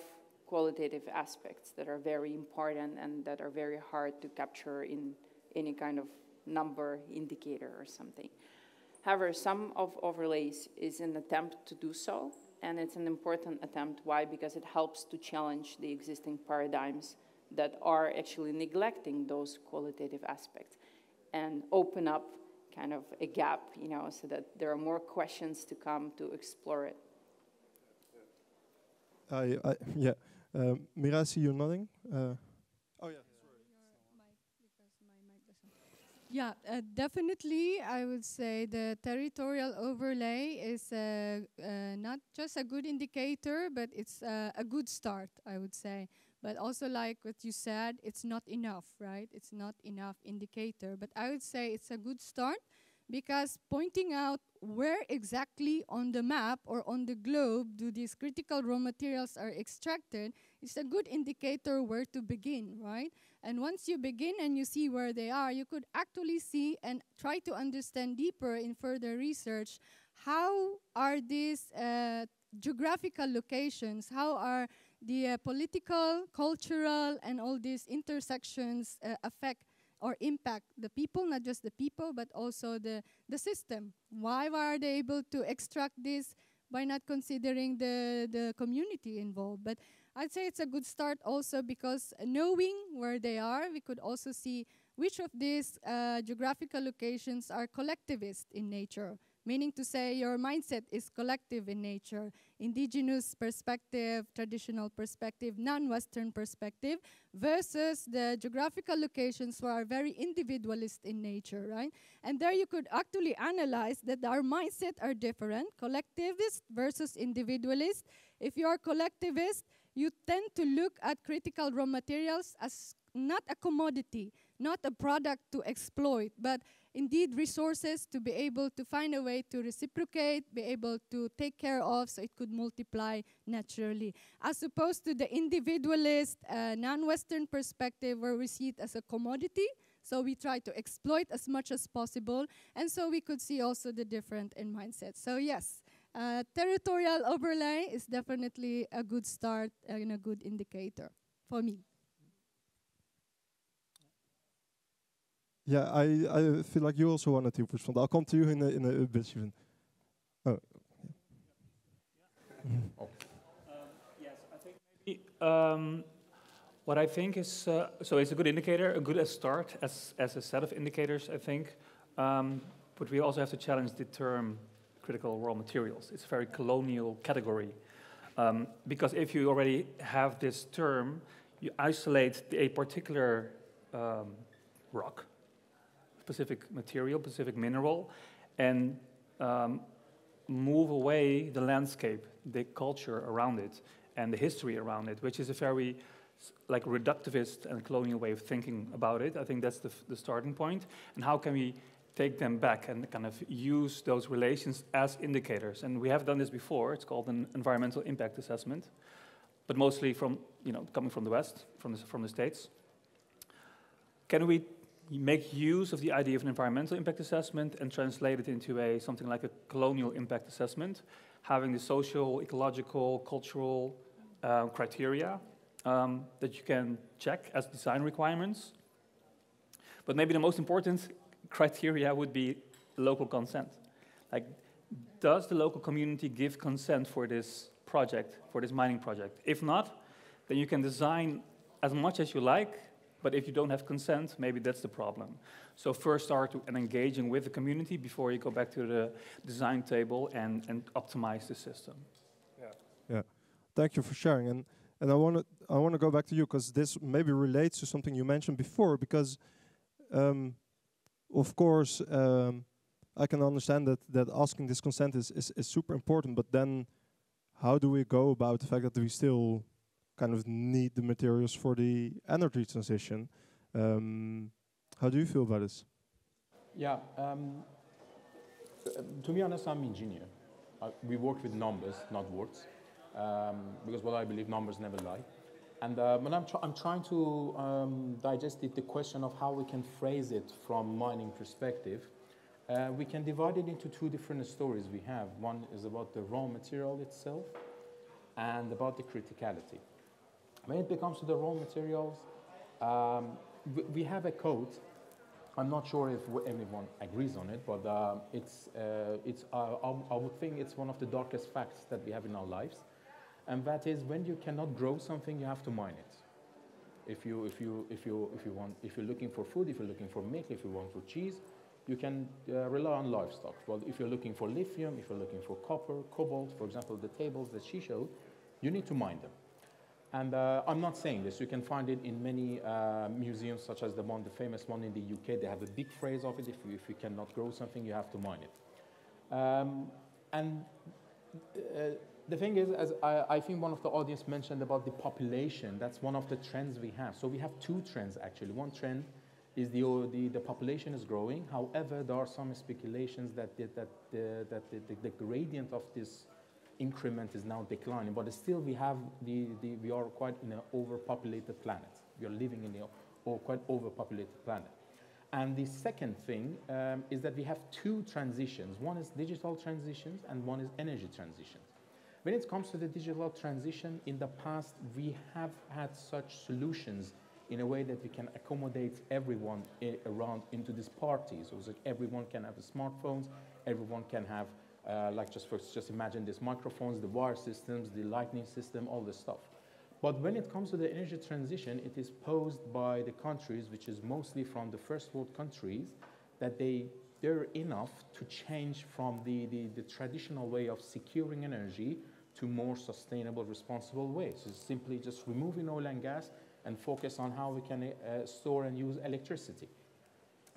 qualitative aspects that are very important and that are very hard to capture in any kind of number indicator or something. However, some of overlays is an attempt to do so, and it's an important attempt. Why? Because it helps to challenge the existing paradigms that are actually neglecting those qualitative aspects and open up kind of a gap, so that there are more questions to come to explore it. Yeah. Mira, I see you nodding. Oh, yeah. Yeah, definitely. I would say the territorial overlay is not just a good indicator, but it's a good start, I would say. But also, like what you said, it's not enough, right? It's not enough indicator. But I would say it's a good start, because pointing out where exactly on the map or on the globe do these critical raw materials are extracted is a good indicator where to begin, right? And once you begin and you see where they are, you could actually see and try to understand deeper in further research how are these geographical locations, how are the political, cultural, and all these intersections affect or impact the people, not just the people, but also the system. Why are they able to extract this by not considering the community involved? But I'd say it's a good start also, because knowing where they are, we could also see which of these geographical locations are collectivist in nature, meaning to say your mindset is collective in nature, indigenous perspective, traditional perspective, non-Western perspective, versus the geographical locations who are very individualist in nature, right? And there you could actually analyze that our mindset are different, collectivist versus individualist. If you are collectivist, you tend to look at critical raw materials as not a commodity, not a product to exploit, but indeed resources to be able to find a way to reciprocate, be able to take care of, so it could multiply naturally. As opposed to the individualist, non-Western perspective, where we see it as a commodity, so we try to exploit as much as possible, and so we could see also the different in mindset. So yes, territorial overlay is definitely a good start and a good indicator for me. Yeah, I feel like you also wanted to respond. I'll come to you in a bit, Steven. Oh. Yes, I think maybe what I think is, so it's a good indicator, a good start as a set of indicators, I think. But we also have to challenge the term critical raw materials. It's a very colonial category. Because if you already have this term, you isolate a particular rock, specific material, specific mineral, and move away the landscape, the culture around it, and the history around it, which is a very like reductivist and colonial way of thinking about it. I think that's the starting point. And how can we take them back and kind of use those relations as indicators? And we have done this before. It's called an environmental impact assessment, but mostly from, coming from the West, from the States. Can we make use of the idea of an environmental impact assessment and translate it into something like a colonial impact assessment, having the social, ecological, cultural criteria that you can check as design requirements? But maybe the most important criteria would be local consent. Like, does the local community give consent for this project, for this mining project? If not, then you can design as much as you like, but if you don't have consent, maybe that's the problem. So first start engaging with the community before you go back to the design table and optimize the system. Yeah. Thank you for sharing. And I want to go back to you, because this maybe relates to something you mentioned before, because of course I can understand that asking this consent is super important, but then how do we go about the fact that we still kind of need the materials for the energy transition? How do you feel about this? Yeah, to be honest, I'm an engineer. We work with numbers, not words, because what I believe, numbers never lie. And when I'm trying to digest the question of how we can phrase it from mining perspective, we can divide it into two different stories we have. One is about the raw material itself and about the criticality. When it comes to the raw materials, we have a code. I'm not sure if everyone agrees on it, but I would think it's one of the darkest facts that we have in our lives, and that is when you cannot grow something, you have to mine it. If you're looking for food, if you're looking for milk, if you want for cheese, you can rely on livestock. Well, if you're looking for lithium, if you're looking for copper, cobalt, for example, the tables that she showed, you need to mine them. And I'm not saying this. You can find it in many museums, such as the famous one in the UK. They have a big phrase of it. If you cannot grow something, you have to mine it. The thing is, as I think one of the audience mentioned about the population, that's one of the trends we have. So we have two trends, actually. One trend is the population is growing. However, there are some speculations that the gradient of this increment is now declining, but still we are quite in an overpopulated planet. We are living in a quite overpopulated planet. And the second thing is that we have two transitions. One is digital transitions and one is energy transitions. When it comes to the digital transition, in the past we have had such solutions in a way that we can accommodate everyone around into this party. So it's like everyone can have smartphones, everyone can have just imagine these microphones, the wire systems, the lighting system, all this stuff. But when it comes to the energy transition, it is posed by the countries, which is mostly from the first world countries, that they're enough to change from the traditional way of securing energy to more sustainable, responsible ways. So it's simply just removing oil and gas and focus on how we can store and use electricity,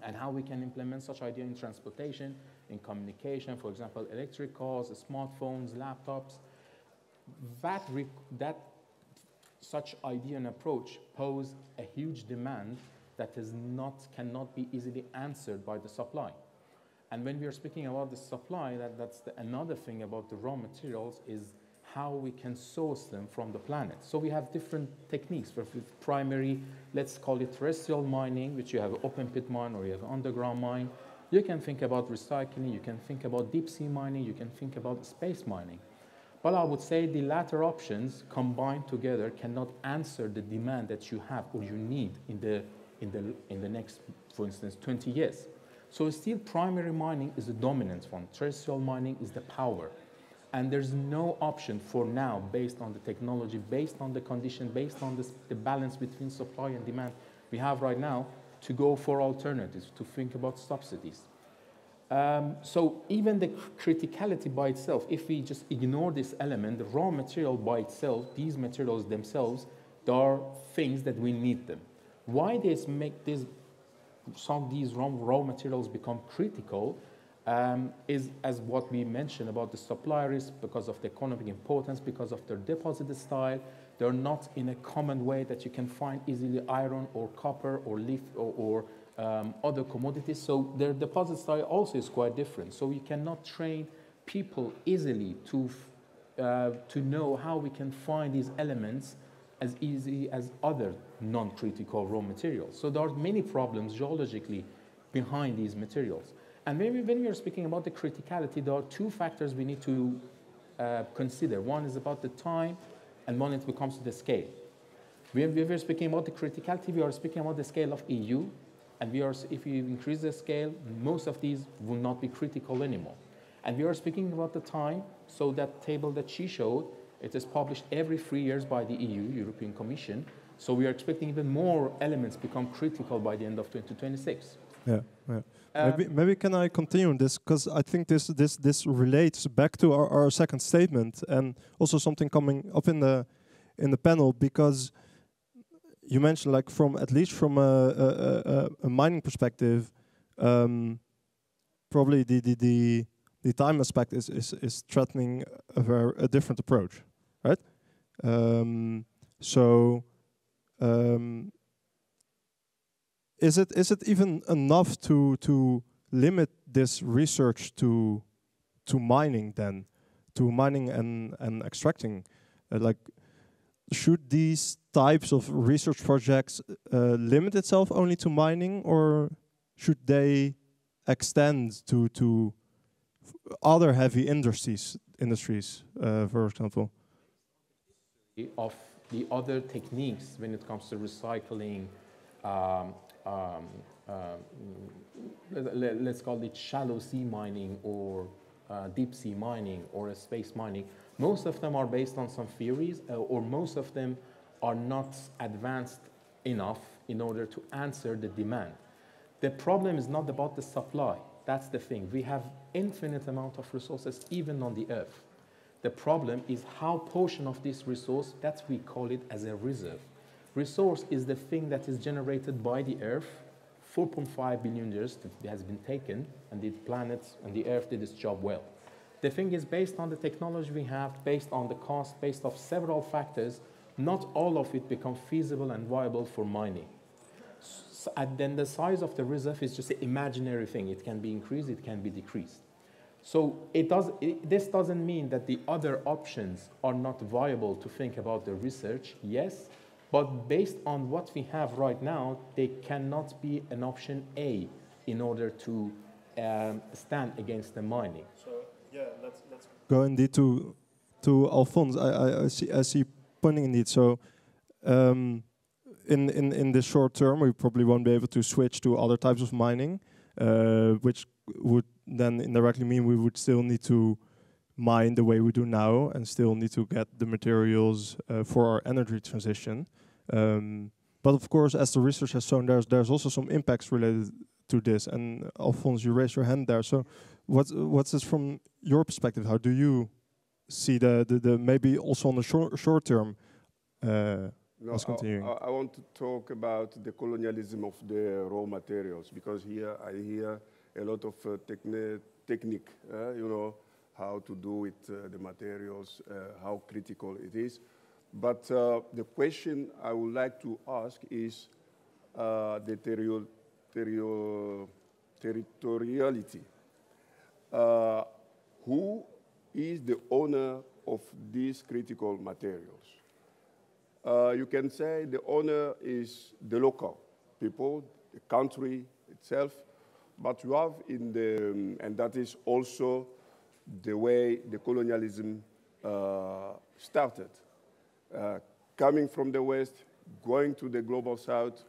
and how we can implement such idea in transportation, in communication, for example, electric cars, smartphones, laptops. That such idea and approach pose a huge demand that cannot be easily answered by the supply. And when we are speaking about the supply, that's another thing about the raw materials is how we can source them from the planet. So we have different techniques for primary, let's call it terrestrial mining, which you have open pit mine or you have underground mine. You can think about recycling, you can think about deep sea mining, you can think about space mining. But I would say the latter options combined together cannot answer the demand that you have or you need in the next, for instance, 20 years. So still primary mining is the dominant one. Terrestrial mining is the power. And there's no option for now, based on the technology, based on the condition, based on the balance between supply and demand we have right now, to go for alternatives, to think about subsidies. So even the criticality by itself, if we just ignore this element, the raw material by itself, these materials themselves, there are things that we need them. Why some of these raw materials become critical is, as what we mentioned about the supply risk, because of the economic importance, because of their deposit style. They're not in a common way that you can find easily iron or copper or leaf or other commodities. So their deposit style also is quite different. So you cannot train people easily to know how we can find these elements as easy as other non-critical raw materials. So there are many problems geologically behind these materials. And when we are speaking about the criticality, there are two factors we need to consider. One is about the time, and one it becomes the scale. When we are speaking about the criticality, we are speaking about the scale of EU, and if you increase the scale, most of these will not be critical anymore. And we are speaking about the time, so that table that she showed, it is published every 3 years by the EU, European Commission. So we are expecting even more elements become critical by the end of 2026. Yeah. Maybe can I continue on this, because I think this relates back to our second statement, and also something coming up in the panel, because you mentioned, like, at least from a mining perspective, probably the time aspect is threatening a different approach, right? Is it even enough to limit this research to mining then, to mining and extracting? Should these types of research projects limit itself only to mining, or should they extend to other heavy industries, for example? Of the other techniques when it comes to recycling, let's call it shallow sea mining or deep sea mining or space mining. Most of them are based on some theories, or most of them are not advanced enough in order to answer the demand. The problem is not about the supply. That's the thing. We have infinite amount of resources even on the earth. The problem is how portion of this resource, that we call it as a reserve. Resource is the thing that is generated by the earth, 4.5 billion years that has been taken, and the planet and the earth did its job well. The thing is, based on the technology we have, based on the cost, based on several factors, not all of it becomes feasible and viable for mining. So, and then the size of the reserve is just an imaginary thing. It can be increased, it can be decreased. So this doesn't mean that the other options are not viable to think about the research, yes, but based on what we have right now, they cannot be an option A in order to stand against the mining. So yeah, let's go indeed to Alphonse. I see pointing indeed. So in the short term, we probably won't be able to switch to other types of mining, which would then indirectly mean we would still need to mine the way we do now and still need to get the materials for our energy transition. But of course, as the research has shown, there's also some impacts related to this. And Alphonse, you raised your hand there. So what's this from your perspective? How do you see the maybe also on the short term continuing? I want to talk about the colonialism of the raw materials, because here I hear a lot of technique, you know, how to do with the materials, how critical it is. But the question I would like to ask is the territoriality. Who is the owner of these critical materials? You can say the owner is the local people, the country itself, but you have in the, and that is also the way the colonialism started. Coming from the West, going to the global South,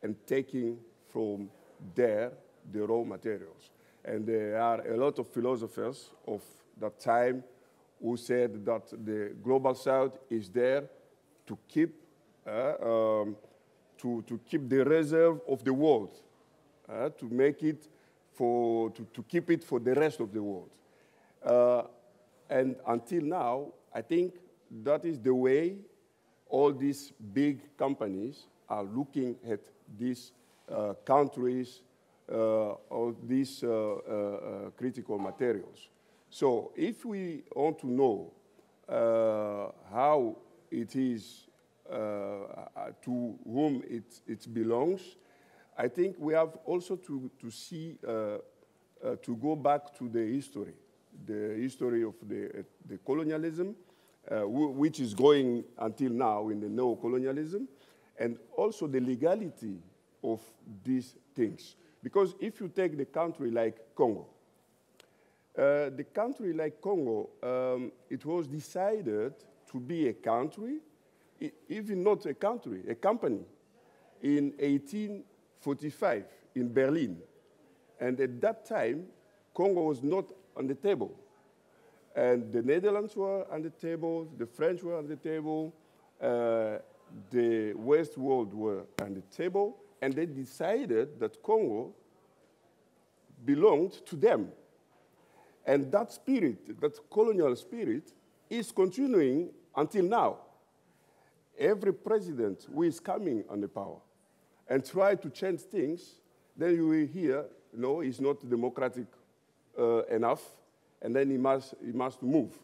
and taking from there the raw materials. And there are a lot of philosophers of that time who said that the global South is there to keep keep the reserve of the world, to make it to keep it for the rest of the world. And until now, I think that is the way all these big companies are looking at these countries or these critical materials. So if we want to know how it is, to whom it belongs, I think we have also to see, to go back to the history of the colonialism, which is going until now in the neo-colonialism, and also the legality of these things. Because if you take the country like Congo, it was decided to be a country, even not a country, a company, in 1845 in Berlin. And at that time, Congo was not on the table. And the Netherlands were on the table, the French were on the table, the West world were on the table, and they decided that Congo belonged to them. And that spirit, that colonial spirit, is continuing until now. Every president who is coming on the power and try to change things, then you will hear, no, he's not democratic enough, and then he must move.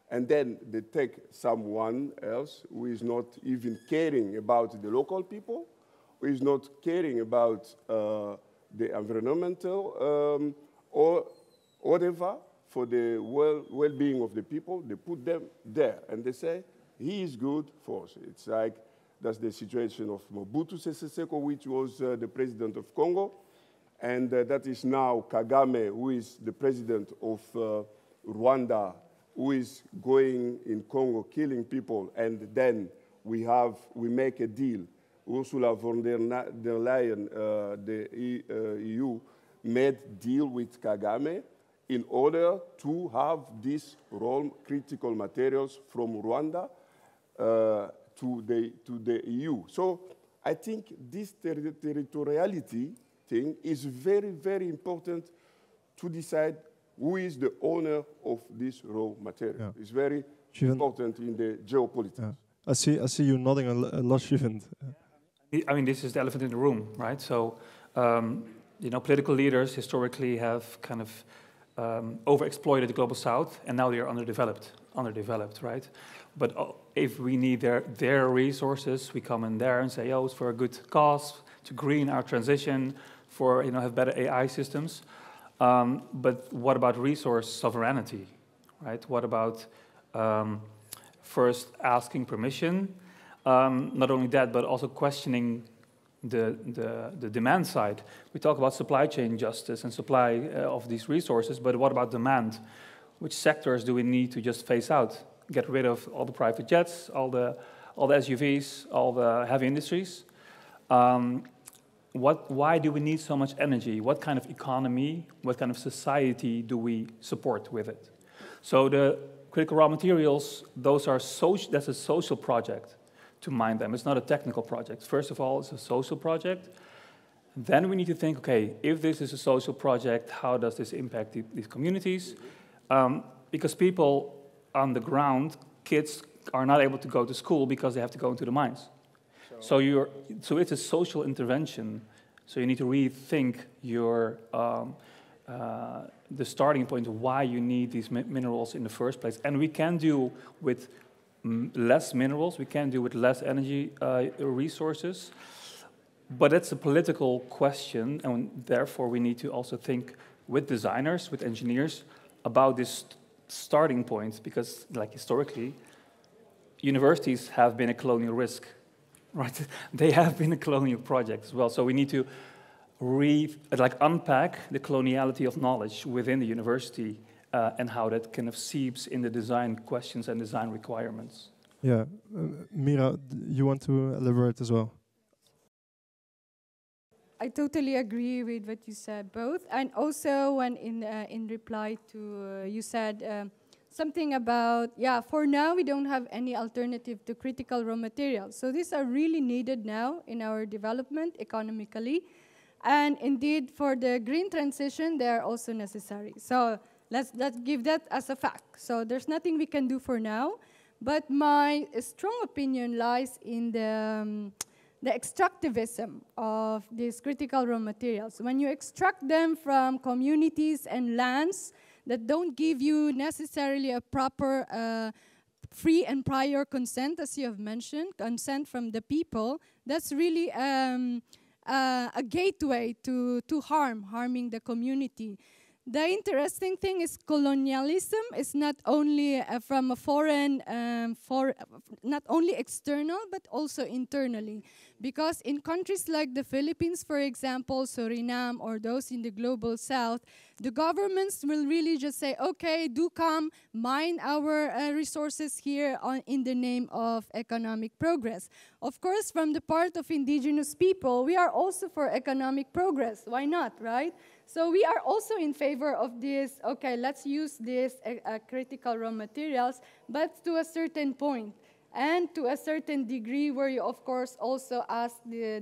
And then they take someone else who is not even caring about the local people, who is not caring about the environmental or whatever for the well-being of the people. They put them there, and they say, he is good for us. It's like, that's the situation of Mobutu Sese Seko, which was the president of Congo, and that is now Kagame, who is the president of Rwanda, who is going in Congo, killing people, and then we make a deal. Ursula von der Leyen, the EU, made deal with Kagame in order to have these raw critical materials from Rwanda to the EU. So I think this territoriality thing, it's very, very important to decide who is the owner of this raw material. Yeah. It's very important in the geopolitics. Yeah. I see you nodding a lot, Shivan. I mean, this is the elephant in the room, right? So, you know, political leaders historically have kind of overexploited the global south, and now they are underdeveloped, right? But if we need their resources, we come in there and say, oh, it's for a good cause, to green our transition, for, you know, have better AI systems. But what about resource sovereignty, right? What about first asking permission? Not only that, but also questioning the demand side. We talk about supply chain justice and supply of these resources, but what about demand? Which sectors do we need to just phase out? Get rid of all the private jets, all the SUVs, all the heavy industries? Why do we need so much energy? What kind of economy, what kind of society do we support with it? So the critical raw materials, that's a social project to mine them. It's not a technical project. First of all, it's a social project. Then we need to think, okay, if this is a social project, how does this impact these communities? Because people on the ground, kids are not able to go to school because they have to go into the mines. So it's a social intervention. So you need to rethink your the starting point of why you need these minerals in the first place. And we can do with less minerals, we can do with less energy resources, but it's a political question, and therefore we need to also think with designers, with engineers, about this starting point, because, like, historically, universities have been a colonial risk, right? They have been a colonial project as well, so we need to unpack the coloniality of knowledge within the university and how that kind of seeps in the design questions and design requirements. Yeah, Mira, you want to elaborate as well? I totally agree with what you said, both. And also, when in reply to you said something about, yeah, for now we don't have any alternative to critical raw materials. So these are really needed now in our development economically. And indeed, for the green transition, they are also necessary. So let's give that as a fact. So there's nothing we can do for now. But my strong opinion lies in the extractivism of these critical raw materials. When you extract them from communities and lands that don't give you necessarily a proper free and prior consent, as you have mentioned, consent from the people, that's really a gateway to harming the community. The interesting thing is colonialism is not only from a foreign, not only external, but also internally. Because in countries like the Philippines, for example, Suriname, or those in the global south, the governments will really just say, okay, do come, mine our resources here in the name of economic progress. Of course, from the part of indigenous people, we are also for economic progress. Why not, right? So we are also in favor of this, okay, let's use these critical raw materials, but to a certain point, and to a certain degree where you, of course, also ask the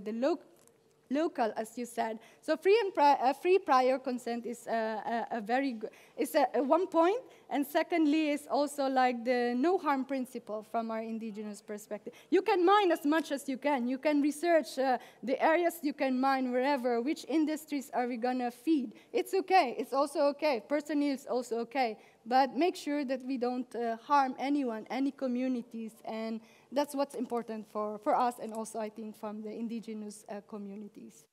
local, as you said. So free prior consent is a very good, is one point, and secondly is also like the no harm principle from our indigenous perspective. You can mine as much as you can. You can research the areas you can mine wherever, which industries are we gonna feed. It's okay, it's also okay. Personally, it's also okay. But make sure that we don't harm anyone, any communities, and that's what's important for us, and also, I think, from the indigenous communities.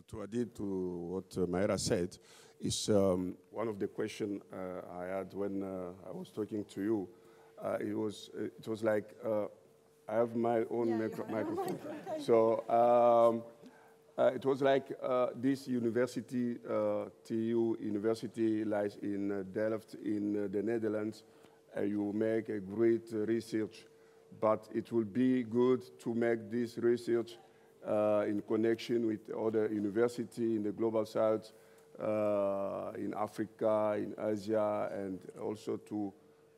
To add to what Mayra said, is one of the questions I had when I was talking to you. It was like, I have my own microphone. So it was like this university, TU University, lies in Delft in the Netherlands. You make a great research, but it will be good to make this research in connection with other universities in the global south, in Africa, in Asia, and also to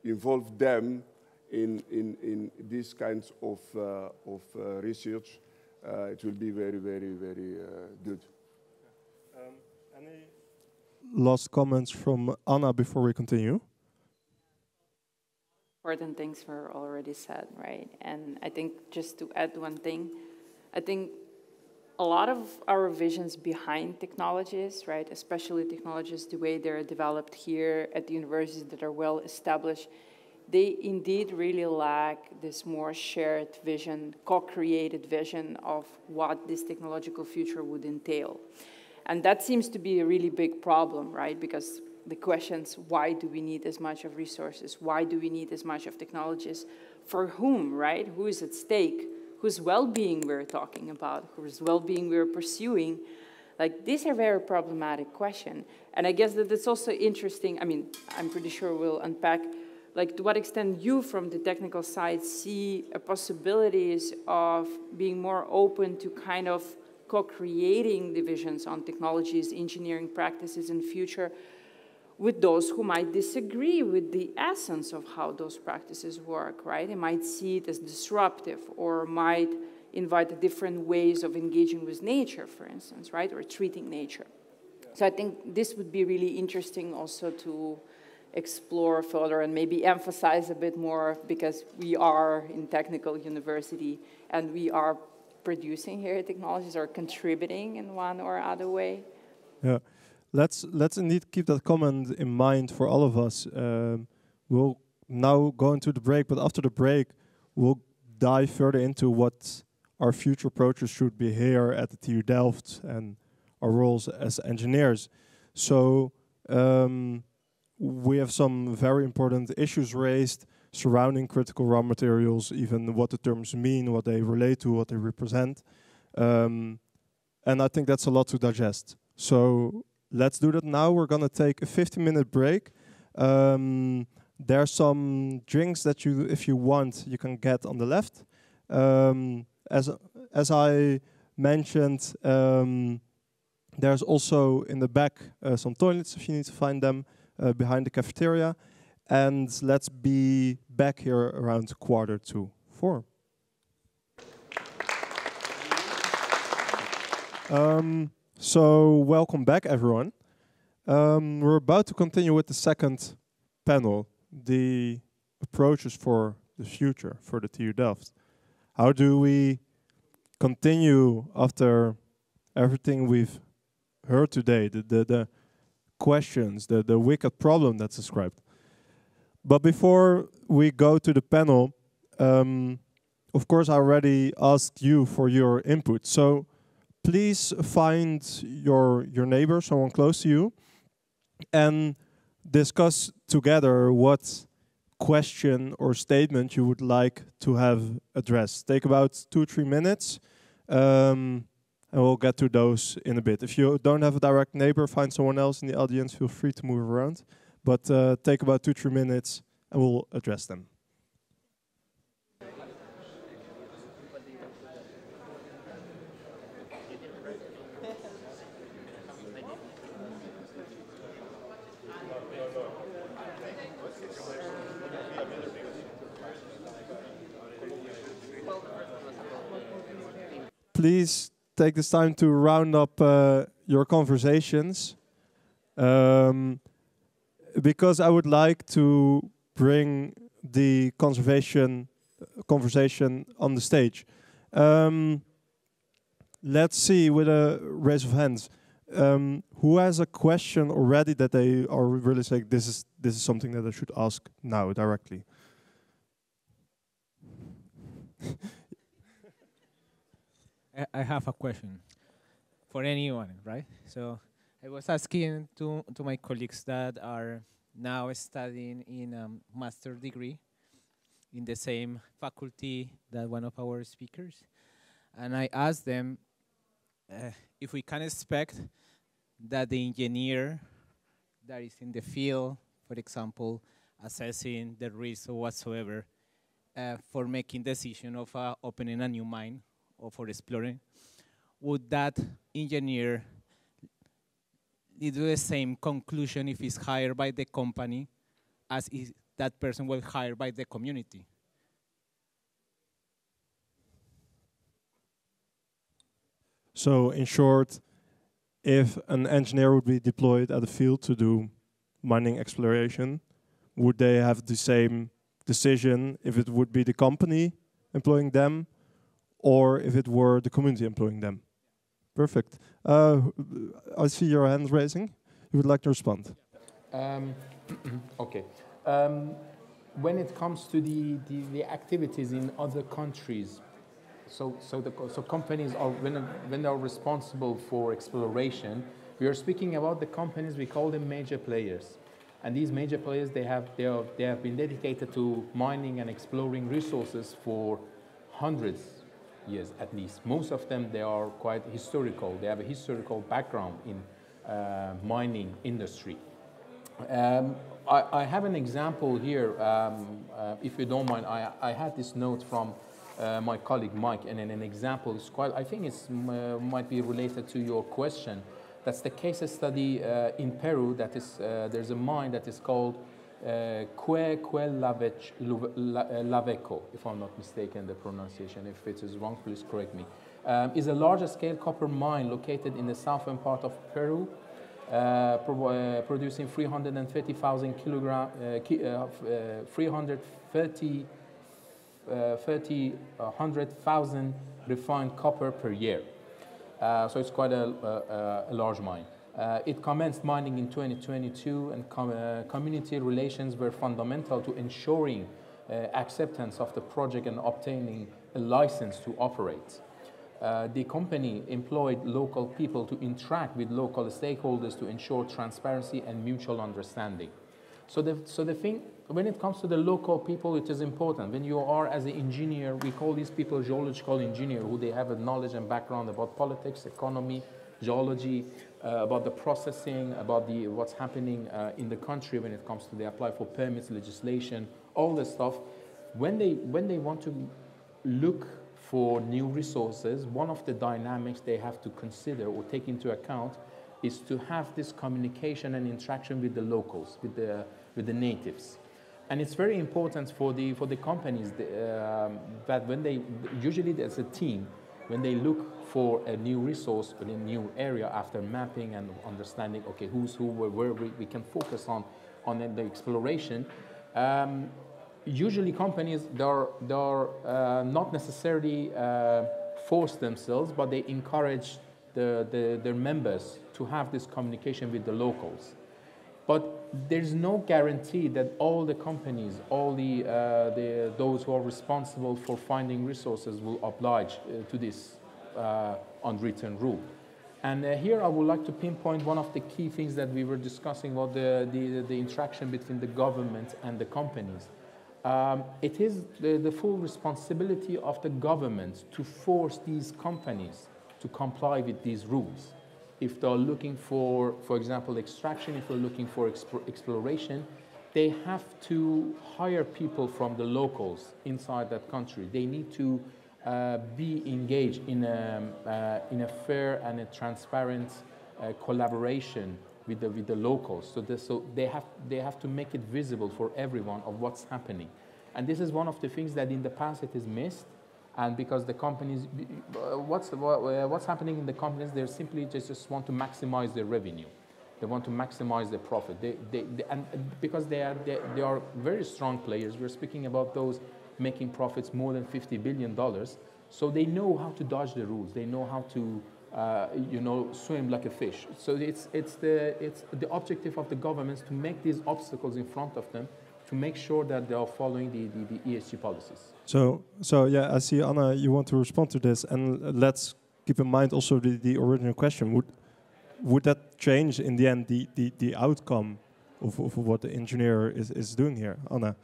involve them in these kinds of research. it will be very, very, very good. Any last comments from Anna before we continue? Important things were already said, right? And I think just to add one thing, I think a lot of our visions behind technologies, right, especially technologies the way they're developed here at the universities that are well established, they indeed really lack this more shared vision, co-created vision of what this technological future would entail. And that seems to be a really big problem, right? Because the questions, why do we need as much of resources? Why do we need as much of technologies? For whom, right? Who is at stake? Whose well-being we're talking about? Whose well-being we're pursuing? Like, these are very problematic questions. And I guess that it's also interesting, I mean, I'm pretty sure we'll unpack, like, to what extent you from the technical side see possibilities of being more open to kind of co-creating divisions on technologies, engineering practices in future with those who might disagree with the essence of how those practices work, right? They might see it as disruptive or might invite different ways of engaging with nature, for instance, right? Or treating nature. So I think this would be really interesting also to explore further and maybe emphasize a bit more, because we are in technical university and we are producing here technologies or contributing in one or other way. Yeah, let's indeed keep that comment in mind for all of us. We'll now go into the break, but after the break, we'll dive further into what our future approaches should be here at the TU Delft and our roles as engineers. So we have some very important issues raised surrounding critical raw materials, even what the terms mean, what they relate to, what they represent. And I think that's a lot to digest. So let's do that now. We're going to take a 15-minute break. There's some drinks that you, if you want, you can get on the left. As I mentioned, there's also in the back some toilets if you need to find them behind the cafeteria. And let's be back here around 3:45. So welcome back, everyone. We're about to continue with the second panel, the approaches for the future for the TU Delft. How do we continue after everything we've heard today, the questions, the wicked problem that's described? But before we go to the panel, of course, I already asked you for your input. So please find your neighbor, someone close to you, and discuss together what question or statement you would like to have addressed. Take about 2-3 minutes, and we'll get to those in a bit. If you don't have a direct neighbor, find someone else in the audience. Feel free to move around. But take about 2-3 minutes, and we'll address them. Please take this time to round up your conversations, because I would like to bring the conversation on the stage. Let's see with a raise of hands. Who has a question already that they are really saying this is something that I should ask now directly? I have a question for anyone, right? So I was asking to my colleagues that are now studying in a master's degree in the same faculty that one of our speakers. And I asked them if we can expect that the engineer that is in the field, for example, assessing the risk or whatsoever, for making decision of opening a new mine or for exploring, would that engineer lead to the same conclusion if he's hired by the company as if that person was hired by the community? So in short, if an engineer would be deployed at the field to do mining exploration, would they have the same decision if it would be the company employing them or if it were the community employing them? Perfect. I see your hand raising. You would like to respond? Okay. When it comes to the activities in other countries, so companies are, when they're responsible for exploration, we are speaking about the companies, we call them major players. And these major players, they have been dedicated to mining and exploring resources for hundreds years at least. Most of them, they are quite historical. They have a historical background in mining industry. I have an example here, if you don't mind. I had this note from my colleague Mike, and an example is quite, I think it's might be related to your question. That's the case study in Peru. That is, there's a mine that is called Laveco, if I'm not mistaken the pronunciation. If it is wrong, please correct me. Is a larger scale copper mine located in the southern part of Peru, producing 330,000 kilogram, 100,000 refined copper per year. So it's quite a large mine. It commenced mining in 2022, and community relations were fundamental to ensuring acceptance of the project and obtaining a license to operate. The company employed local people to interact with local stakeholders to ensure transparency and mutual understanding. So the thing, when it comes to the local people, it is important. When you are as an engineer, we call these people geological engineer, who they have a knowledge and background about politics, economy, geology, about the processing, about what's happening in the country when it comes to they apply for permits, legislation, all this stuff. When they want to look for new resources, one of the dynamics they have to consider or take into account is to have this communication and interaction with the locals, with the natives. And it's very important for the companies that when they, usually as a team, when they look for a new resource in a new area after mapping and understanding, okay, who's who, where we can focus on the exploration. Usually companies, they're not necessarily force themselves, but they encourage their members to have this communication with the locals. But there's no guarantee that all the companies, all those who are responsible for finding resources will oblige to this unwritten rule. And here I would like to pinpoint one of the key things that we were discussing about the interaction between the government and the companies. It is the full responsibility of the government to force these companies to comply with these rules. If they're looking for example, extraction, if they're looking for exploration, they have to hire people from the locals inside that country. They need to be engaged in a fair and a transparent collaboration with the locals. So they have to make it visible for everyone of what's happening. And this is one of the things that in the past it is missed. And because the companies, what's happening in the companies, they simply just want to maximize their revenue. They want to maximize their profit. And because they are very strong players. We're speaking about those making profits more than $50 billion. So they know how to dodge the rules. They know how to, swim like a fish. So it's the objective of the governments to make these obstacles in front of them, to make sure that they are following the ESG policies. So yeah, I see, Anna, you want to respond to this, and let's keep in mind also the original question. Would that change in the end the outcome of what the engineer is doing here, Anna?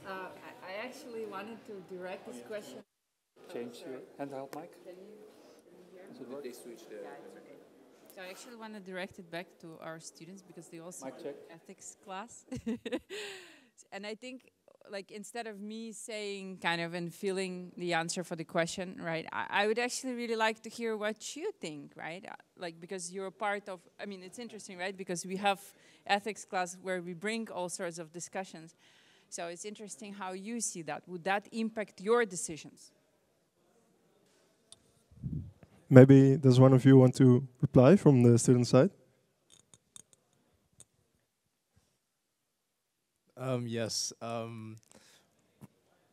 I actually wanted to direct this question. Change your handheld mic. So did they switch the? So I actually want to direct it back to our students because they also have ethics class. And I think, like, instead of me saying kind of and feeling the answer for the question, right, I would actually really like to hear what you think, right? Like, because you're a part of, I mean, it's interesting, right? Because we have ethics class where we bring all sorts of discussions. So it's interesting how you see that. Would that impact your decisions? Maybe does one of you want to reply from the student side? Yes.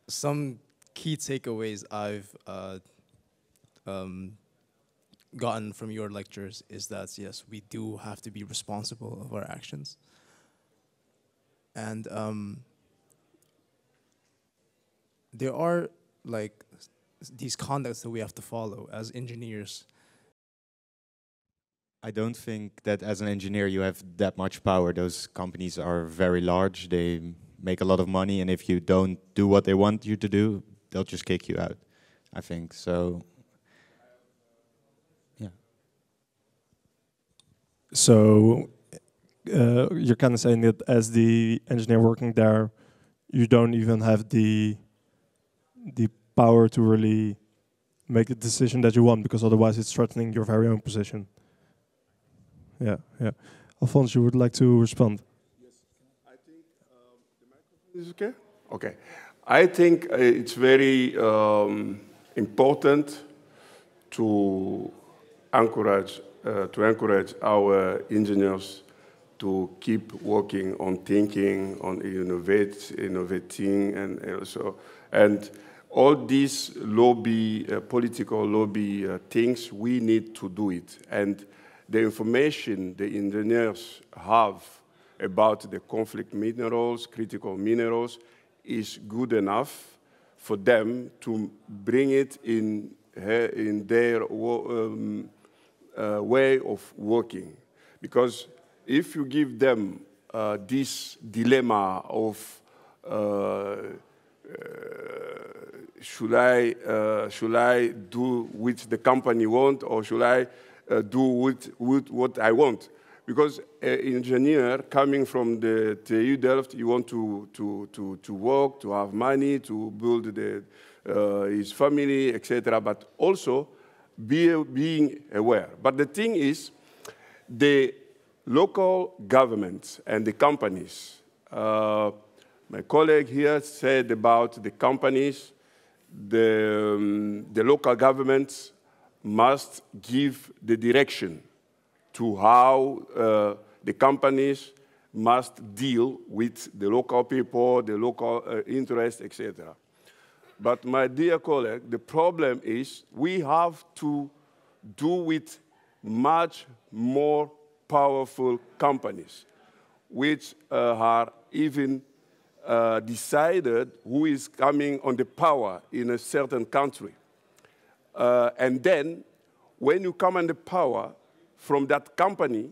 Some key takeaways I've gotten from your lectures is that, yes, we do have to be responsible of our actions. And there are like these conducts that we have to follow as engineers. I don't think that as an engineer you have that much power. Those companies are very large, they make a lot of money, and if you don't do what they want you to do, they'll just kick you out, I think. So, yeah. So you're kind of saying that as the engineer working there, you don't even have the power to really make the decision that you want, because otherwise it's threatening your very own position. Yeah, yeah. Alphonse, you would like to respond? Yes, I think the microphone is okay? Okay. I think it's very important to encourage our engineers to keep working on thinking, on innovating, and also, and all these lobby, political lobby things, we need to do it. And the information the engineers have about the conflict minerals, critical minerals, is good enough for them to bring it in their way of working. Because if you give them this dilemma of should I do what the company want, or should I do what I want? Because an engineer coming from the TU Delft, you want to work, to have money, to build his family, etc. But also being aware. But the thing is, the local governments and the companies. My colleague here said about the companies, the local governments must give the direction to how the companies must deal with the local people, the local interests, etc. But my dear colleague, the problem is we have to do with much more powerful companies, which are even decided who is coming on the power in a certain country. And then, when you come on the power from that company,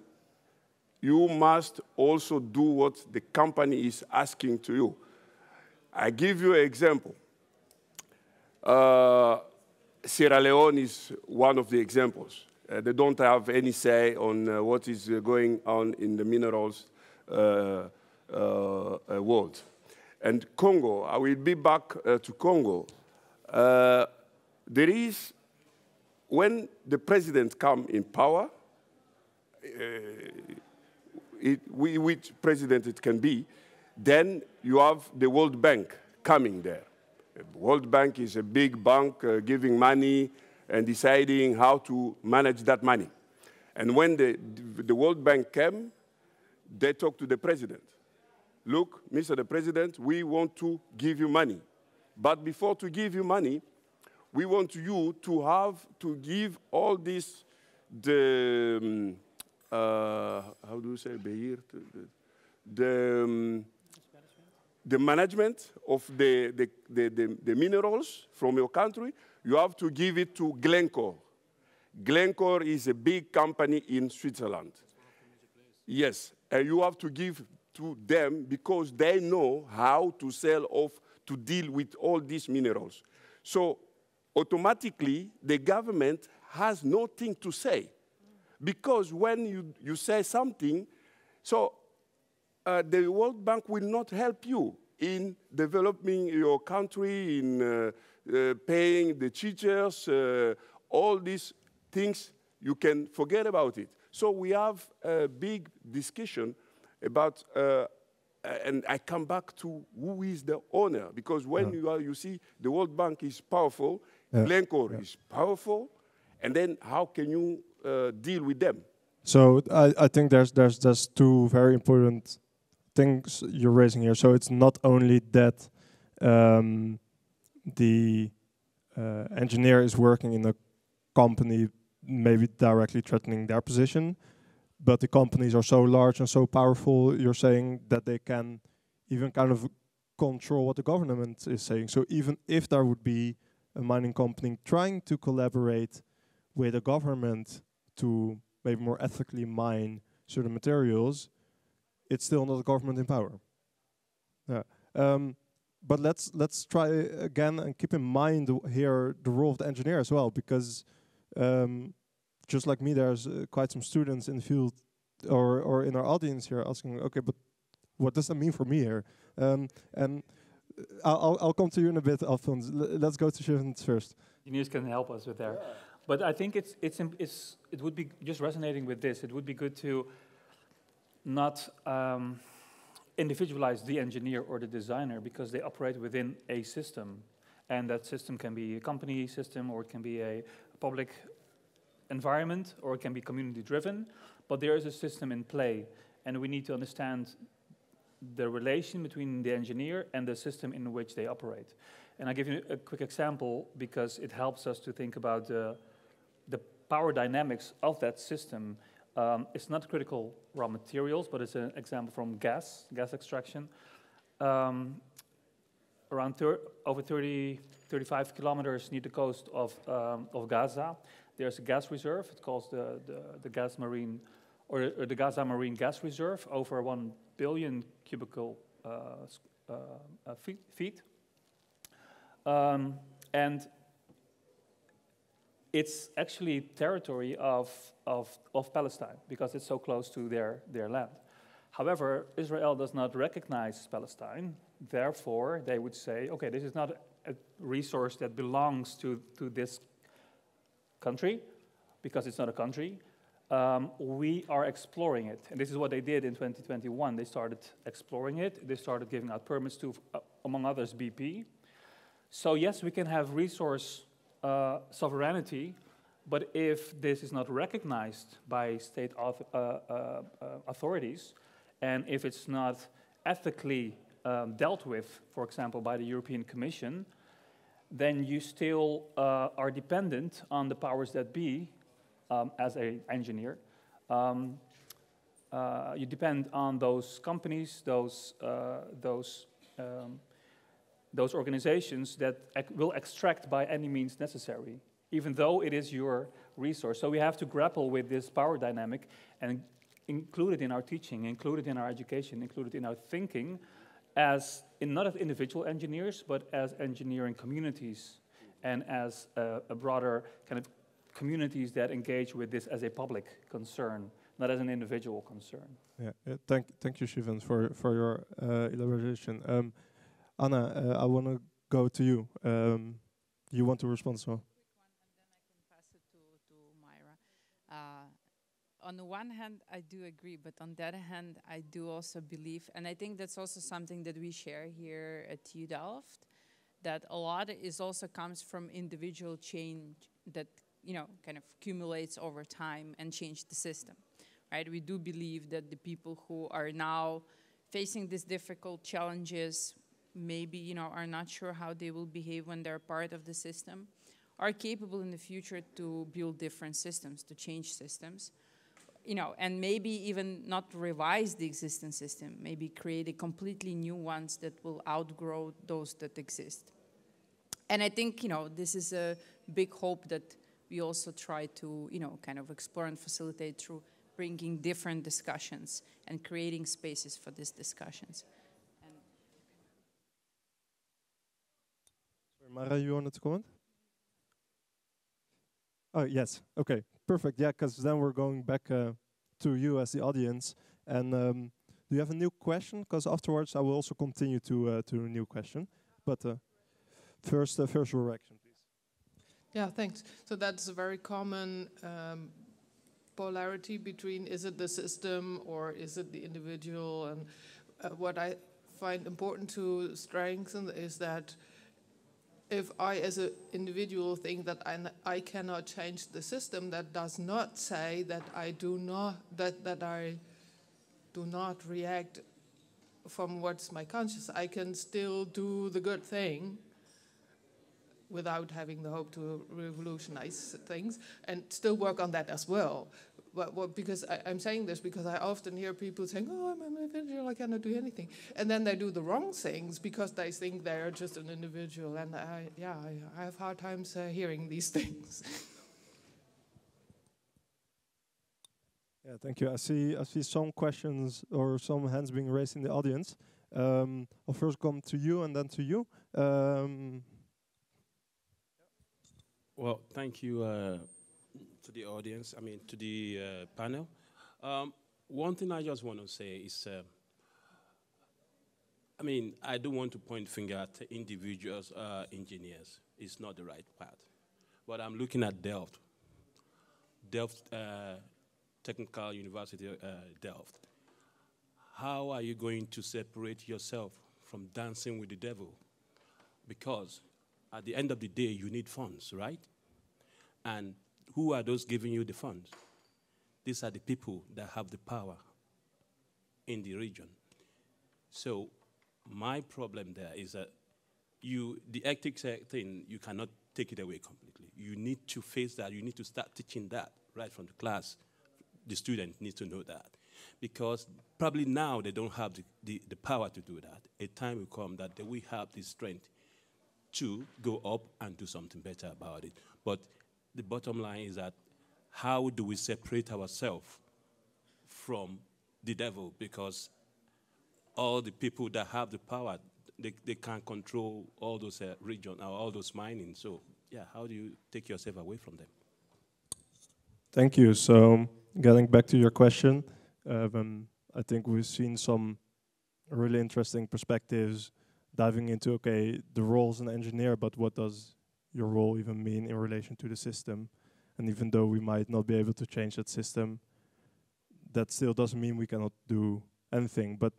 you must also do what the company is asking to you. I give you an example. Sierra Leone is one of the examples. They don't have any say on what is going on in the minerals world. And Congo, I will be back to Congo. There is, when the president comes in power, which president it can be, then you have the World Bank coming there. The World Bank is a big bank giving money and deciding how to manage that money. And when the World Bank came, they talked to the president. Look, Mr. the President, we want to give you money. But before to give you money, we want you to have to give all this, how do you say, the management of the minerals from your country. You have to give it to Glencore. Glencore is a big company in Switzerland. Yes, and you have to give to them because they know how to sell off, to deal with all these minerals. So automatically, the government has nothing to say. Because when you say something, so the World Bank will not help you in developing your country, in paying the teachers, all these things, you can forget about it. So we have a big discussion about, and I come back to who is the owner, because when you see the World Bank is powerful, Glencore is powerful, And then how can you deal with them? So I think there's two very important things you're raising here. So it's not only that the engineer is working in a company maybe directly threatening their position, but the companies are so large and so powerful, you're saying that they can even kind of control what the government is saying. So even if there would be a mining company trying to collaborate with the government to maybe more ethically mine certain materials, it's still not the government in power. Yeah. But let's try again and keep in mind here the role of the engineer as well, because just like me, there's quite some students in the field or in our audience here asking, okay, but what does that mean for me here? And I'll come to you in a bit, Alphonse. Let's go to Shivans first. Engineers can help us with there. Yeah. But I think it would be, just resonating with this, it would be good to not individualize the engineer or the designer, because they operate within a system. And that system can be a company system, or it can be a public environment, or it can be community driven. But there is a system in play, and we need to understand the relation between the engineer and the system in which they operate. And I'll give you a quick example, because it helps us to think about the power dynamics of that system. It's not critical raw materials, but it's an example from gas extraction. Around over 35 kilometers near the coast of Gaza, there's a gas reserve. It's called the gas marine, or the Gaza Marine Gas Reserve, over 1 billion cubical feet. And it's actually territory of Palestine, because it's so close to their land. However, Israel does not recognize Palestine. Therefore, they would say, okay, this is not a resource that belongs to this country, because it's not a country. We are exploring it. And this is what they did in 2021. They started exploring it. They started giving out permits to, among others, BP. So yes, we can have resource sovereignty, but if this is not recognized by state authorities, and if it's not ethically dealt with, for example, by the European Commission, then you still are dependent on the powers that be. As an engineer, you depend on those companies, those organizations that will extract by any means necessary, even though it is your resource. So we have to grapple with this power dynamic and include it in our teaching, include it in our education, include it in our thinking, not as individual engineers, but as engineering communities, and as a broader kind of communities that engage with this as a public concern, not as an individual concern. Yeah, thank you, Shivans, for your elaboration. Anna, I want to go to you. You want to respond as well? Quick one, and then I can pass it to Myra. On the one hand, I do agree, but on the other hand, I do also believe, and I think that's also something that we share here at TU Delft, that a lot is also comes from individual change that kind of accumulates over time and change the system, right? We do believe that the people who are now facing these difficult challenges, maybe, are not sure how they will behave when they're part of the system, are capable in the future to build different systems, to change systems, and maybe even not revise the existing system, maybe create a completely new ones that will outgrow those that exist. And I think, this is a big hope that we also try to, kind of explore and facilitate through bringing different discussions and creating spaces for these discussions. Sorry, Mara, you wanted to comment? Oh, yes. Okay, perfect. Yeah, because then we're going back to you as the audience. And do you have a new question? Because afterwards I will also continue to a new question. But first your reaction, please. Yeah, thanks. So that's a very common polarity between is it the system or is it the individual? And what I find important to strengthen is that if I, as an individual, think that I cannot change the system, that does not say that I do not react from what's my conscience. I can still do the good thing without having the hope to revolutionize things, and still work on that as well. But because I'm saying this because I often hear people saying, "Oh, I'm an individual, I cannot do anything," and then they do the wrong things because they think they are just an individual. And I have hard times hearing these things. Yeah, thank you. I see some questions or some hands being raised in the audience. I'll first come to you and then to you. Well, thank you to the audience, to the panel. One thing I just want to say is, I don't want to point finger at individuals, engineers. It's not the right path. But I'm looking at Delft. Technical University, Delft. How are you going to separate yourself from dancing with the devil? Because at the end of the day, you need funds, right? And who are those giving you the funds? These are the people that have the power in the region. So my problem there is that the ethics thing, you cannot take it away completely. You need to face that. You need to start teaching that right from the class. The student needs to know that. Because probably now they don't have the power to do that. A time will come that they will have the strength to go up and do something better about it. But the bottom line is that how do we separate ourselves from the devil? Because all the people that have the power, they can't control all those regions or all those mining. So, yeah, how do you take yourself away from them? Thank you. So, getting back to your question, I think we've seen some really interesting perspectives diving into, okay, the role as an engineer, but what does your role even mean in relation to the system? And even though we might not be able to change that system, that still doesn't mean we cannot do anything. But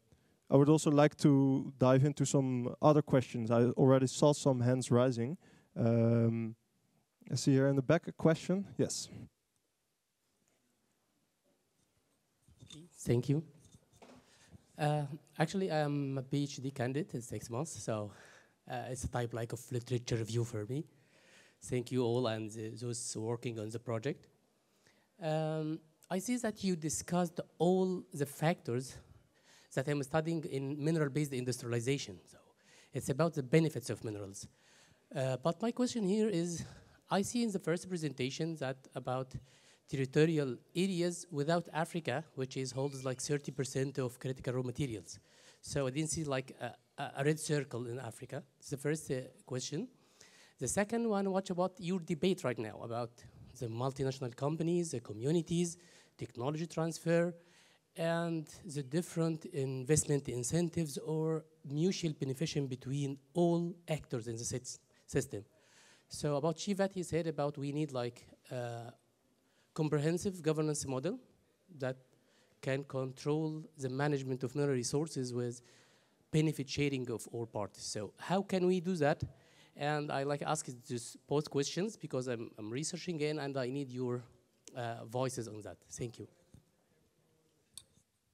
I would also like to dive into some other questions. I already saw some hands rising. I see here in the back a question. Yes. Thank you. Actually, I'm a PhD candidate in 6 months, so it's a type like of literature review for me. Thank you all and those working on the project. I see that you discussed all the factors that I'm studying in mineral-based industrialization. So it's about the benefits of minerals. But my question here is, I see in the first presentation that about territorial areas without Africa, which holds like 30% of critical raw materials. So I didn't see like a red circle in Africa. It's the first question. The second one, what about your debate right now about the multinational companies, the communities, technology transfer, and the different investment incentives or mutual beneficiation between all actors in the system. So about Shivat, he said about we need like comprehensive governance model that can control the management of mineral resources with benefit sharing of all parties. So how can we do that? And I like ask just both questions because I'm researching again and I need your voices on that. Thank you.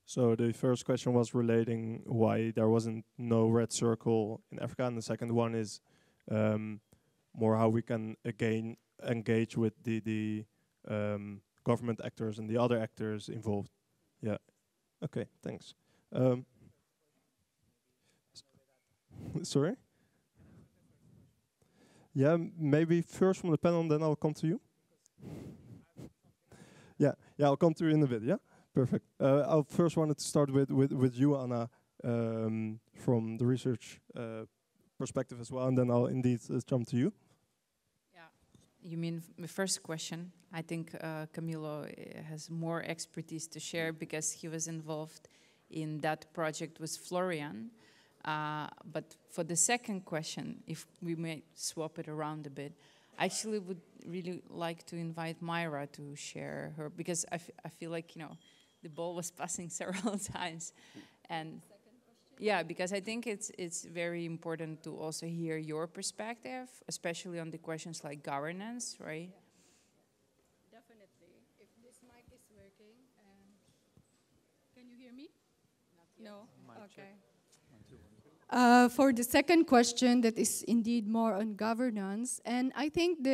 So the first question was relating why there wasn't no red circle in Africa, and the second one is more how we can again engage with the government actors and the other actors involved. Yeah. Okay. Thanks. Sorry. Yeah. Maybe first from the panel, and then I'll come to you. Yeah. I'll come to you in a bit. Yeah. Perfect. I first wanted to start with you, Anna, from the research perspective as well, and then I'll indeed jump to you. You mean the first question? I think Camilo has more expertise to share because he was involved in that project with Florian. But for the second question, if we may swap it around a bit, I actually would really like to invite Myra to share her, because I feel like, the ball was passing several times. And second question? Yeah, because I think it's very important to also hear your perspective, especially on the questions like governance, right? Yeah. Definitely. If this mic is working, can you hear me? No? Okay. For the second question, that is indeed more on governance, and I think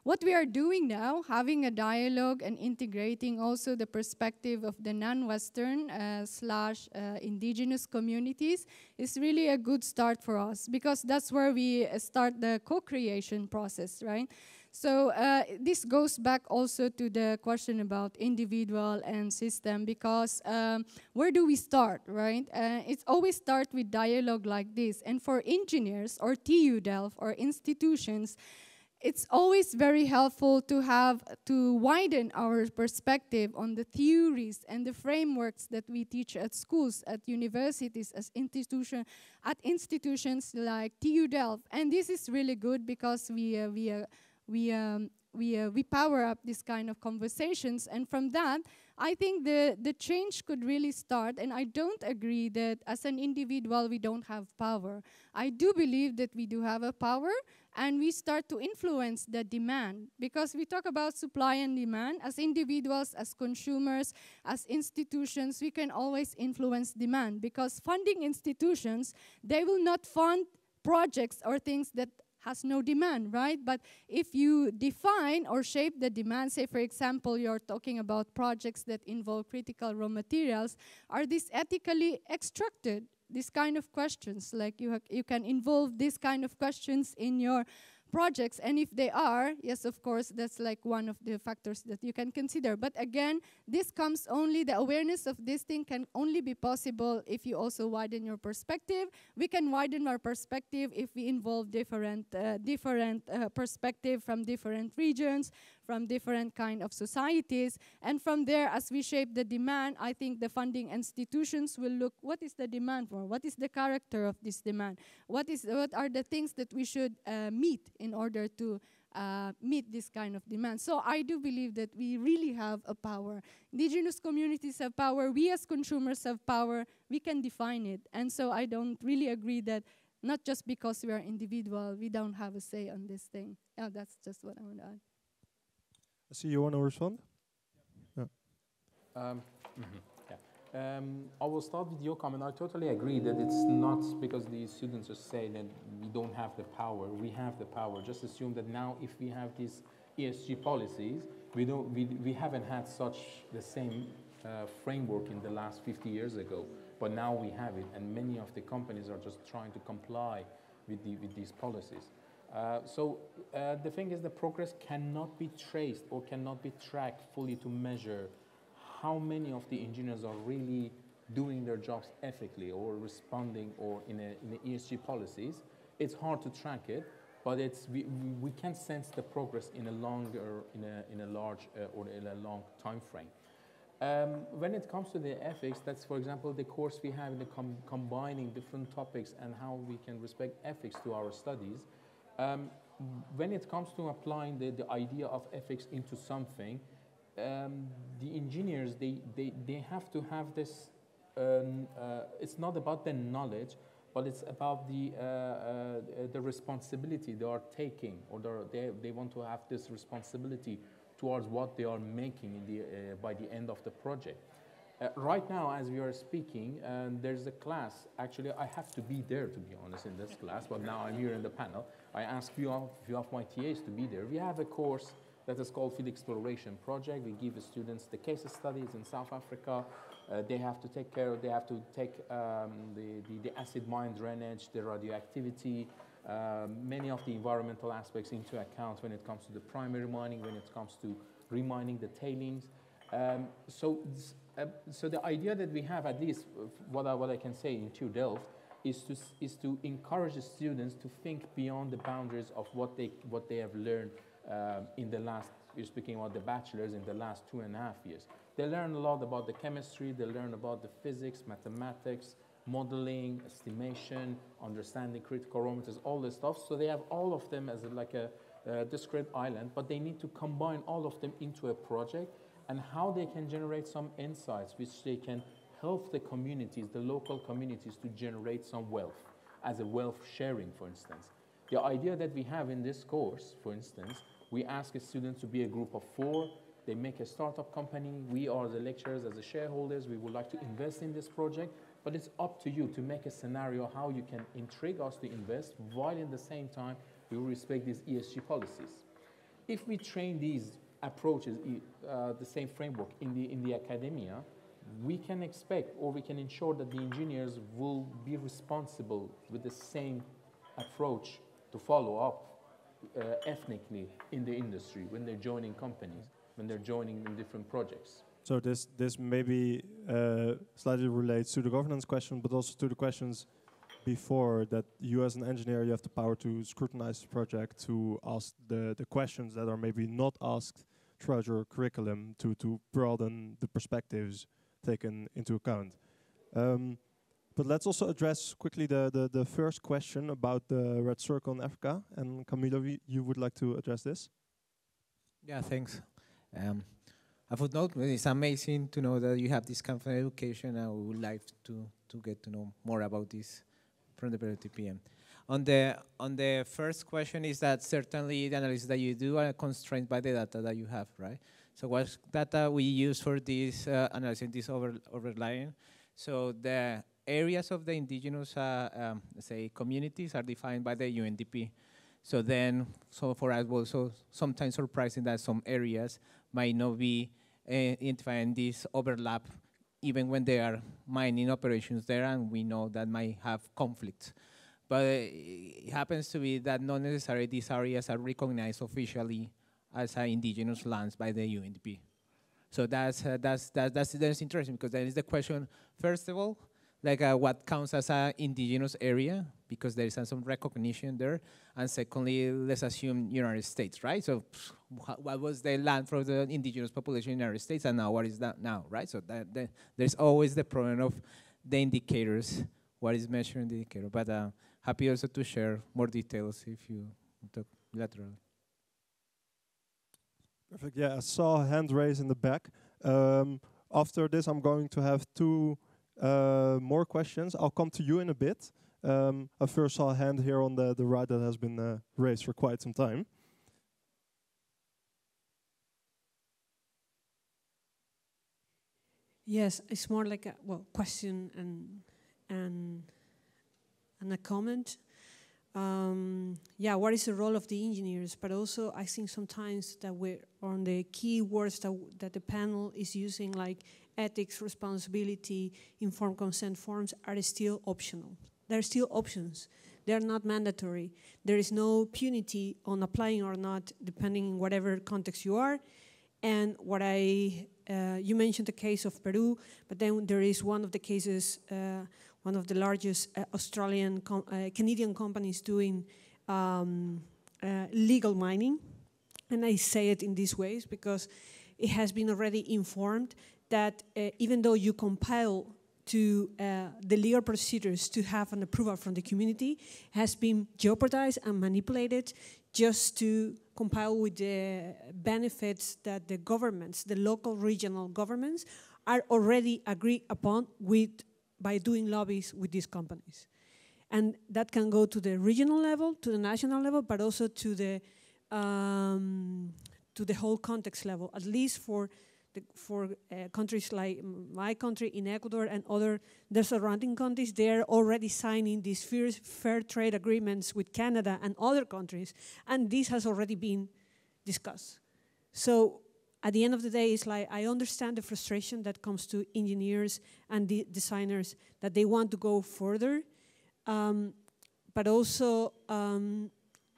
what we are doing now, having a dialogue and integrating also the perspective of the non-Western / indigenous communities is really a good start for us, because that's where we start the co-creation process, right? So this goes back also to the question about individual and system, because where do we start, right? It's always start with dialogue like this. And for engineers or TU Delft or institutions, it's always very helpful to widen our perspective on the theories and the frameworks that we teach at schools, at universities, at institutions like TU Delft. And this is really good, because we power up this kind of conversations, and from that, I think the change could really start. And I don't agree that as an individual we don't have power. I do believe that we do have a power, and we start to influence the demand, because we talk about supply and demand. As individuals, as consumers, as institutions, we can always influence demand, because funding institutions, they will not fund projects or things that has no demand, right? But if you define or shape the demand, say for example, you're talking about projects that involve critical raw materials, are these ethically extracted? These kind of questions, like you can involve these kind of questions in your projects, and if they are, yes, of course, that's like one of the factors that you can consider. But again, this comes only, the awareness of this thing can only be possible if you also widen your perspective. We can widen our perspective if we involve different perspective from different regions, from different kind of societies, and from there, as we shape the demand, I think the funding institutions will look, what is the demand for? What is the character of this demand? What are the things that we should meet in order to meet this kind of demand? So I do believe that we really have a power. Indigenous communities have power. We as consumers have power. We can define it. And so I don't really agree that not just because we are individual, we don't have a say on this thing. Yeah, that's just what I want to add. I see you want to respond? Yeah. I will start with your comment. I totally agree that it's not because these students are saying that we don't have the power. We have the power. Just assume that now, if we have these ESG policies, we haven't had such the same framework in the last 50 years ago, but now we have it, and many of the companies are just trying to comply with these policies. So the thing is, the progress cannot be traced or cannot be tracked fully to measure how many of the engineers are really doing their jobs ethically or responding or in the ESG policies. It's hard to track it, but we can sense the progress in a large or in a long time frame. When it comes to the ethics, that's, for example, the course we have in the combining different topics and how we can respect ethics to our studies. When it comes to applying the idea of ethics into something, the engineers, they have to have this, it's not about the knowledge, but it's about the responsibility they are taking, or they want to have this responsibility towards what they are making by the end of the project. Right now, as we are speaking, there's a class. Actually, I have to be there, to be honest, in this class, but now I'm here in the panel. I asked few of my TAs to be there. We have a course that is called Field Exploration Project. We give the students the case studies in South Africa. They have to take the acid mine drainage, the radioactivity, many of the environmental aspects into account when it comes to the primary mining, when it comes to remining the tailings. So the idea that we have, at least what I can say in TU Delft, is to encourage the students to think beyond the boundaries of what they have learned in the last, you're speaking about the bachelors, in the last 2.5 years. They learn a lot about the chemistry, they learn about the physics, mathematics, modeling, estimation, understanding critical raw materials, all this stuff. So they have all of them as like a discrete island, but they need to combine all of them into a project, and how they can generate some insights which they can help the communities, the local communities, to generate some wealth, as a wealth sharing, for instance. The idea that we have in this course, for instance, we ask a student to be a group of 4, they make a startup company, we are the lecturers as the shareholders, we would like to invest in this project, but it's up to you to make a scenario how you can intrigue us to invest, while in the same time we will respect these ESG policies. If we train these approaches, the same framework in the academia, we can expect, or we can ensure that the engineers will be responsible with the same approach to follow up ethnically in the industry when they're joining companies, when they're joining in different projects. So this maybe slightly relates to the governance question, but also to the questions before, that you as an engineer, you have the power to scrutinize the project, to ask the questions that are maybe not asked throughout your curriculum, to broaden the perspectives taken into account. But let's also address quickly the first question about the red circle in Africa. And Camilo, you would like to address this? Yeah, thanks. I would note it's amazing to know that you have this kind of education, and we would like to get to know more about this from the PM. On the first question is that certainly the analysis that you do are constrained by the data that you have, right? So what data we use for this analysis, this overlaying? So the areas of the indigenous, say, communities are defined by the UNDP. So for us, also sometimes surprising that some areas might not be identifying this overlap, even when there are mining operations there, and we know that might have conflicts. But it happens to be that not necessarily these areas are recognized officially as indigenous lands by the UNDP. So that's interesting, because there is the question, first of all, like what counts as an indigenous area, because there is some recognition there, and secondly, let's assume United States, right? So what was the land for the indigenous population in the United States, and now what is that now, right? So there's always the problem of the indicators, what is measured in the indicator, but happy also to share more details if you talk laterally. Perfect. Yeah, I saw a hand raised in the back. After this, I'm going to have 2 more questions. I'll come to you in a bit. I first saw a hand here on the right that has been raised for quite some time. Yes, it's more like a question and a comment. Yeah, what is the role of the engineers? But also, I think sometimes that we're on the key words that the panel is using, like ethics, responsibility, informed consent forms, are still optional. They're still options. They're not mandatory. There is no punity on applying or not, depending on whatever context you are. And what you mentioned the case of Peru, but then there is one of the cases, one of the largest Canadian companies doing legal mining. And I say it in these ways because it has been already informed that even though you compile to the legal procedures to have an approval from the community, has been jeopardized and manipulated just to compile with the benefits that the governments, the local regional governments, are already agreed upon by doing lobbies with these companies. And that can go to the regional level, to the national level, but also to the whole context level, at least for countries like my country in Ecuador and the surrounding countries. They're already signing these fair trade agreements with Canada and other countries, and this has already been discussed. So at the end of the day, it's like I understand the frustration that comes to engineers and designers, that they want to go further, but also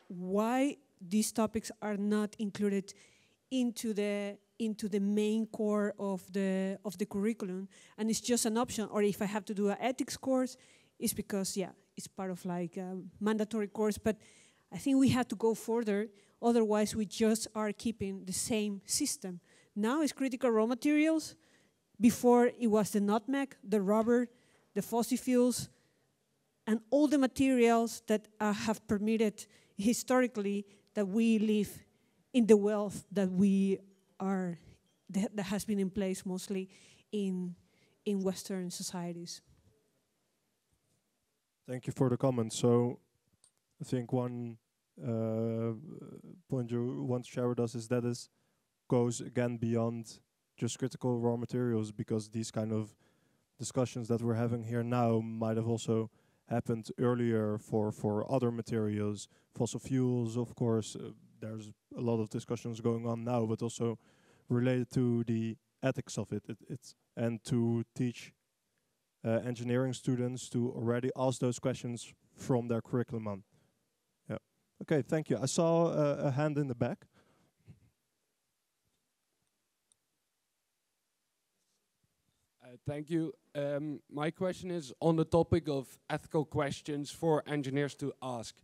why these topics are not included into the main core of the curriculum, and it's just an option. Or if I have to do an ethics course, it's because it's part of like a mandatory course. But I think we have to go further. Otherwise, we just are keeping the same system. Now it's critical raw materials. Before it was the nutmeg, the rubber, the fossil fuels, and all the materials that have permitted historically that we live in the wealth that we are, that has been in place mostly in in Western societies. Thank you for the comment. So I think one point you want to share with us is that it goes again beyond just critical raw materials, because these kind of discussions that we're having here now might have also happened earlier for other materials, fossil fuels, of course. There's a lot of discussions going on now, but also related to the ethics of it. And to teach engineering students to already ask those questions from their curriculum on. Yeah. Okay, thank you. I saw a hand in the back. Thank you. My question is on the topic of ethical questions for engineers to ask.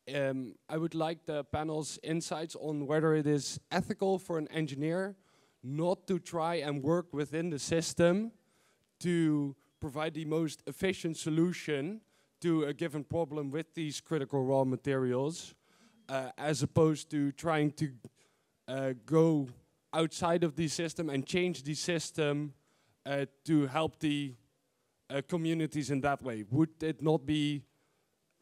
I would like the panel's insights on whether it is ethical for an engineer not to try and work within the system to provide the most efficient solution to a given problem with these critical raw materials, as opposed to trying to go outside of the system and change the system to help the communities in that way. Would it not be,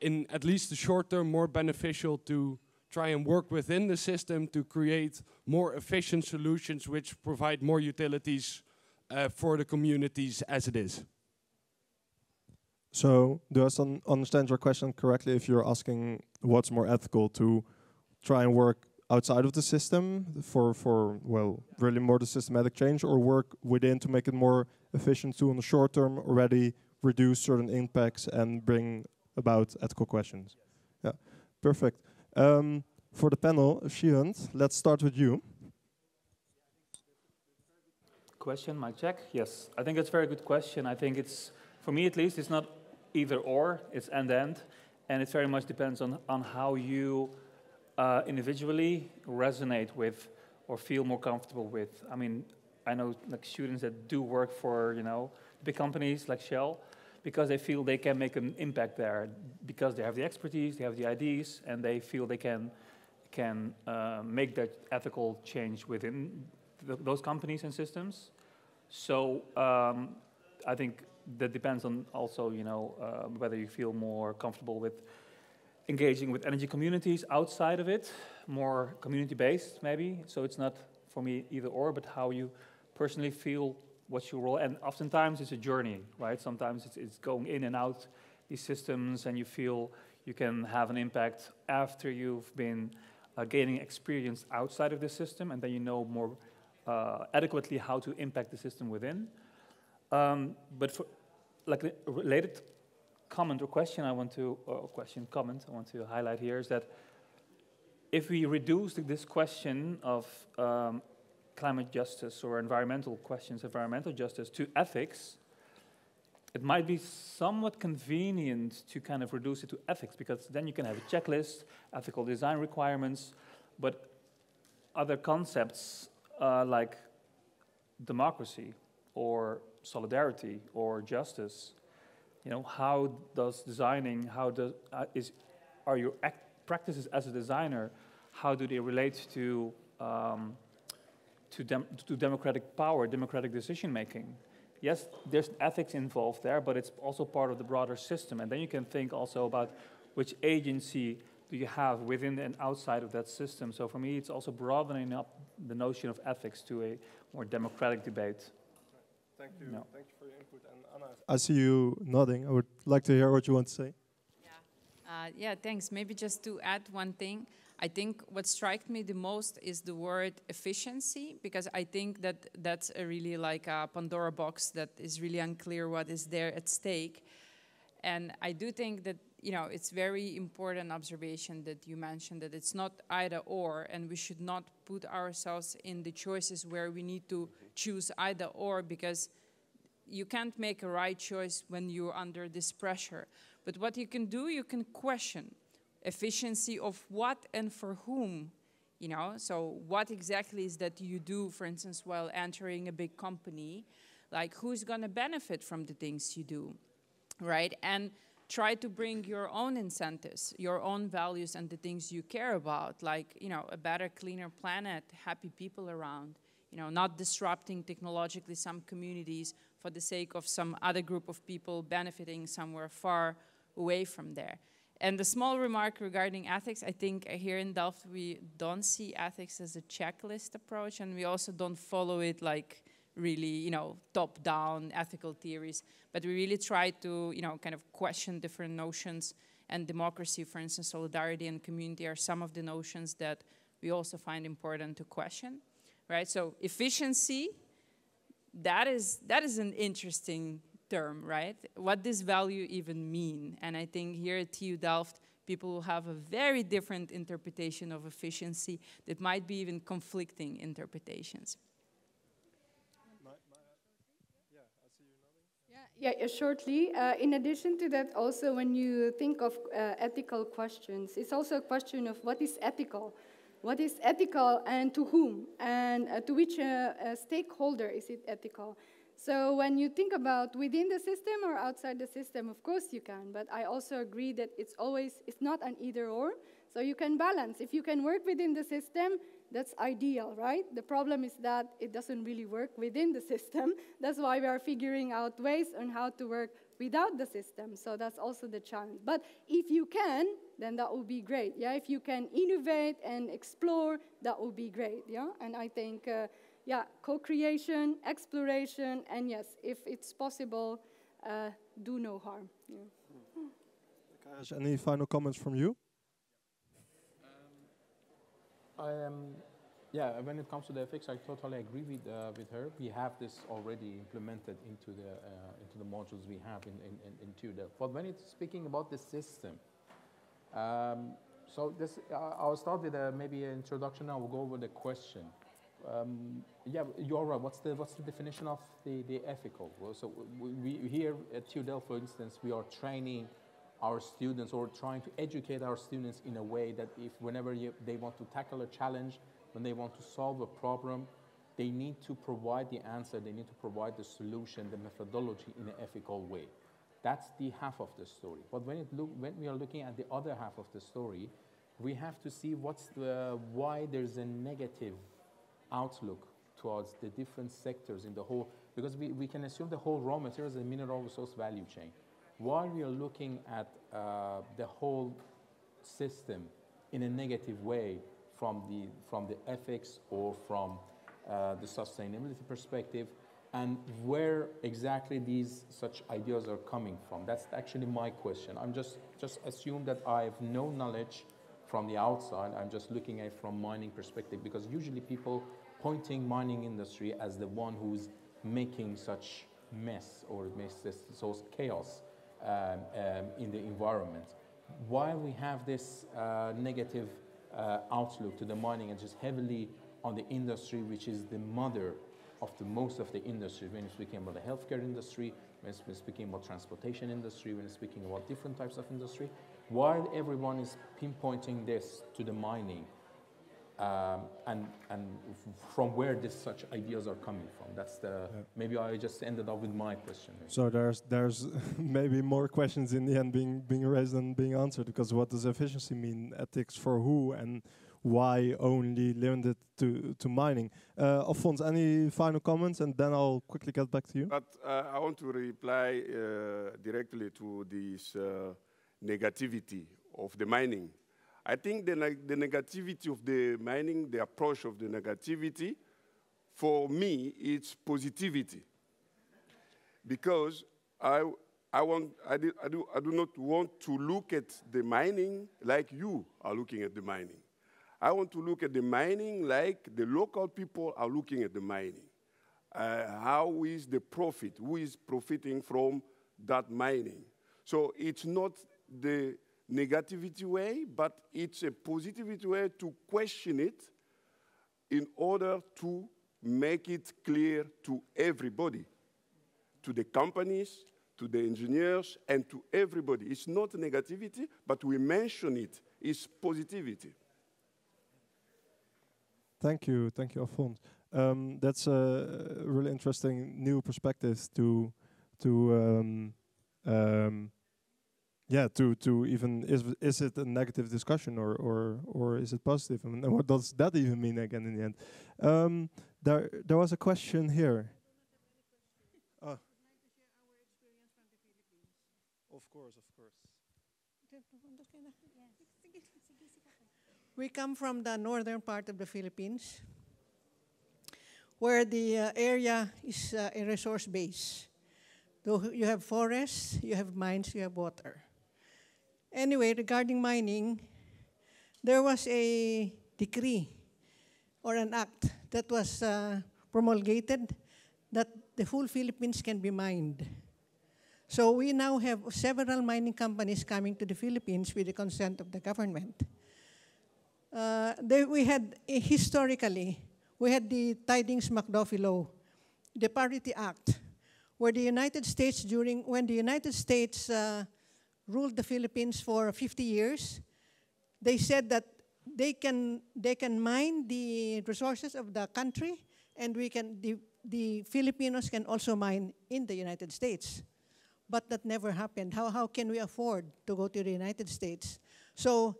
in at least the short term, more beneficial to try and work within the system to create more efficient solutions which provide more utilities for the communities as it is? So do I understand your question correctly if you're asking what's more ethical, to try and work outside of the system for well, really more the systematic change, or work within to make it more efficient to, in the short term, already reduce certain impacts and bring about ethical questions? Yeah, perfect. For the panel, Shihant, let's start with you. Question, mic check. Yes, I think it's a very good question. I think it's, for me at least, it's not either or, it's and, and it very much depends on how you individually resonate with or feel more comfortable with. I mean, I know like students that do work for, you know, big companies like Shell, because they feel they can make an impact there, because they have the expertise, they have the ideas, and they feel they can make that ethical change within those companies and systems. So I think that depends on also, you know, whether you feel more comfortable with engaging with energy communities outside of it, more community-based maybe. So it's not for me either or, but how you personally feel, what's your role. And oftentimes it's a journey, right? Sometimes it's going in and out these systems, and you feel you can have an impact after you've been gaining experience outside of the system, and then you know more adequately how to impact the system within. But for like a related comment or question I want to, comment I want to highlight here is that if we reduce this question of climate justice or environmental questions, environmental justice, to ethics, it might be somewhat convenient to kind of reduce it to ethics, because then you can have a checklist, ethical design requirements, but other concepts like democracy or solidarity or justice, you know, how does designing, are your practices as a designer, how do they relate to democratic power, democratic decision making? Yes, there's ethics involved there, but it's also part of the broader system. And then you can think also about which agency do you have within and outside of that system. So for me, it's also broadening up the notion of ethics to a more democratic debate. Thank you. No. Thank you for your input. And Anna, I see you nodding. I would like to hear what you want to say. Yeah, thanks. Maybe just to add one thing. I think what struck me the most is the word efficiency, because I think that that's a really like a Pandora box that is really unclear what is there at stake. And I do think that, you know, it's very important observation that you mentioned, that it's not either or, and we should not put ourselves in the choices where we need to choose either or, because you can't make a right choice when you're under this pressure. But what you can do, you can question efficiency of what and for whom, you know? So what exactly is that you do, for instance, while entering a big company? Like, who's gonna benefit from the things you do, right? And try to bring your own incentives, your own values and the things you care about, like, you know, a better, cleaner planet, happy people around, you know, not disrupting technologically some communities, for the sake of some other group of people benefiting somewhere far away from there. And the small remark regarding ethics, I think here in Delft we don't see ethics as a checklist approach, and we also don't follow it like really, top-down ethical theories, but we really try to, kind of question different notions. And democracy, for instance, solidarity and community are some of the notions that we also find important to question, right? So efficiency, that is an interesting term, right? What does value even mean? And I think here at TU Delft, people will have a very different interpretation of efficiency that might be even conflicting interpretations. Yeah, shortly. In addition to that, also when you think of ethical questions, it's also a question of what is ethical. What is ethical and to whom? And to which stakeholder is it ethical? So when you think about within the system or outside the system, of course you can. But I also agree that it's not an either or. So you can balance. If you can work within the system, that's ideal, right? The problem is that it doesn't really work within the system. That's why we are figuring out ways on how to work without the system. So that's also the challenge. But if you can, then that would be great. Yeah, if you can innovate and explore, that would be great. Yeah, and I think, co-creation, exploration, and yes, if it's possible, do no harm. Yeah. Any final comments from you? When it comes to the ethics, I totally agree with her. We have this already implemented into the modules we have in TU Delft. But when it's speaking about the system, so this I'll start with maybe an introduction. I will go over the question. You're right. What's the definition of the ethical? Well, so we here at TU Delft, for instance, we are training our students or trying to educate our students in a way that whenever they want to tackle a challenge, when they want to solve a problem, they need to provide the answer, they need to provide the solution, the methodology in an ethical way. That's the half of the story. But when we are looking at the other half of the story, we have to see why there's a negative outlook towards the different sectors in the whole, because we can assume the whole raw materials and mineral resource value chain. While we are looking at the whole system in a negative way from the ethics or from the sustainability perspective, and where exactly these such ideas are coming from. That's actually my question. I'm just assume that I have no knowledge from the outside. I'm just looking at it from mining perspective, because usually people pointing mining industry as the one who's making such mess or makes this so chaos in the environment. While we have this negative outlook to the mining and just heavily on the industry, which is the mother of most of the industry, when we're speaking about the healthcare industry, when we're speaking about transportation industry, when we're speaking about different types of industry, while everyone is pinpointing this to the mining, and from where such ideas are coming from. That's maybe I just ended up with my question. So there's maybe more questions in the end being raised than being answered, because what does efficiency mean? Ethics for who, and why only limited to mining? Alphonse, any final comments, and then I'll quickly get back to you. But I want to reply directly to this negativity of the mining. I think the negativity of the mining, the approach of the negativity, for me, it's positivity. Because I do not want to look at the mining like you are looking at the mining. I want to look at the mining like the local people are looking at the mining. How is the profit? Who is profiting from that mining? So it's not the negativity way, but it's a positivity way to question it in order to make it clear to everybody, to the companies, to the engineers, and to everybody. It's not negativity, but we mention it. It's positivity. Thank you, Alphonse. That's a really interesting new perspective to even is it a negative discussion or is it positive, and what does that even mean again in the end? There was a question here. We come from the northern part of the Philippines, where the area is a resource base. So you have forests, you have mines, you have water. Anyway, regarding mining, there was a decree or an act that was promulgated that the whole Philippines can be mined. So we now have several mining companies coming to the Philippines with the consent of the government. Historically, we had the Tidings-McDuffie Law, the Parity Act, where the United States, when the United States ruled the Philippines for 50 years, they said that they can mine the resources of the country, and the Filipinos can also mine in the United States. But that never happened. How can we afford to go to the United States? So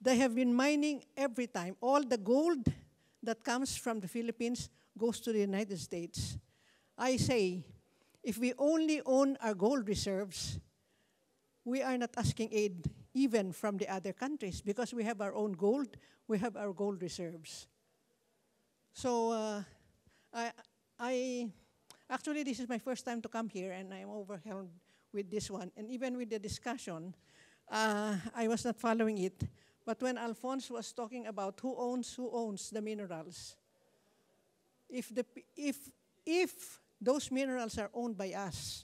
they have been mining every time. All the gold that comes from the Philippines goes to the United States. I say, if we only own our gold reserves, we are not asking aid even from the other countries because we have our own gold, we have our gold reserves. So actually this is my first time to come here and I'm overwhelmed with this one. And even with the discussion, I was not following it. But when Alphonse was talking about who owns the minerals, if those minerals are owned by us,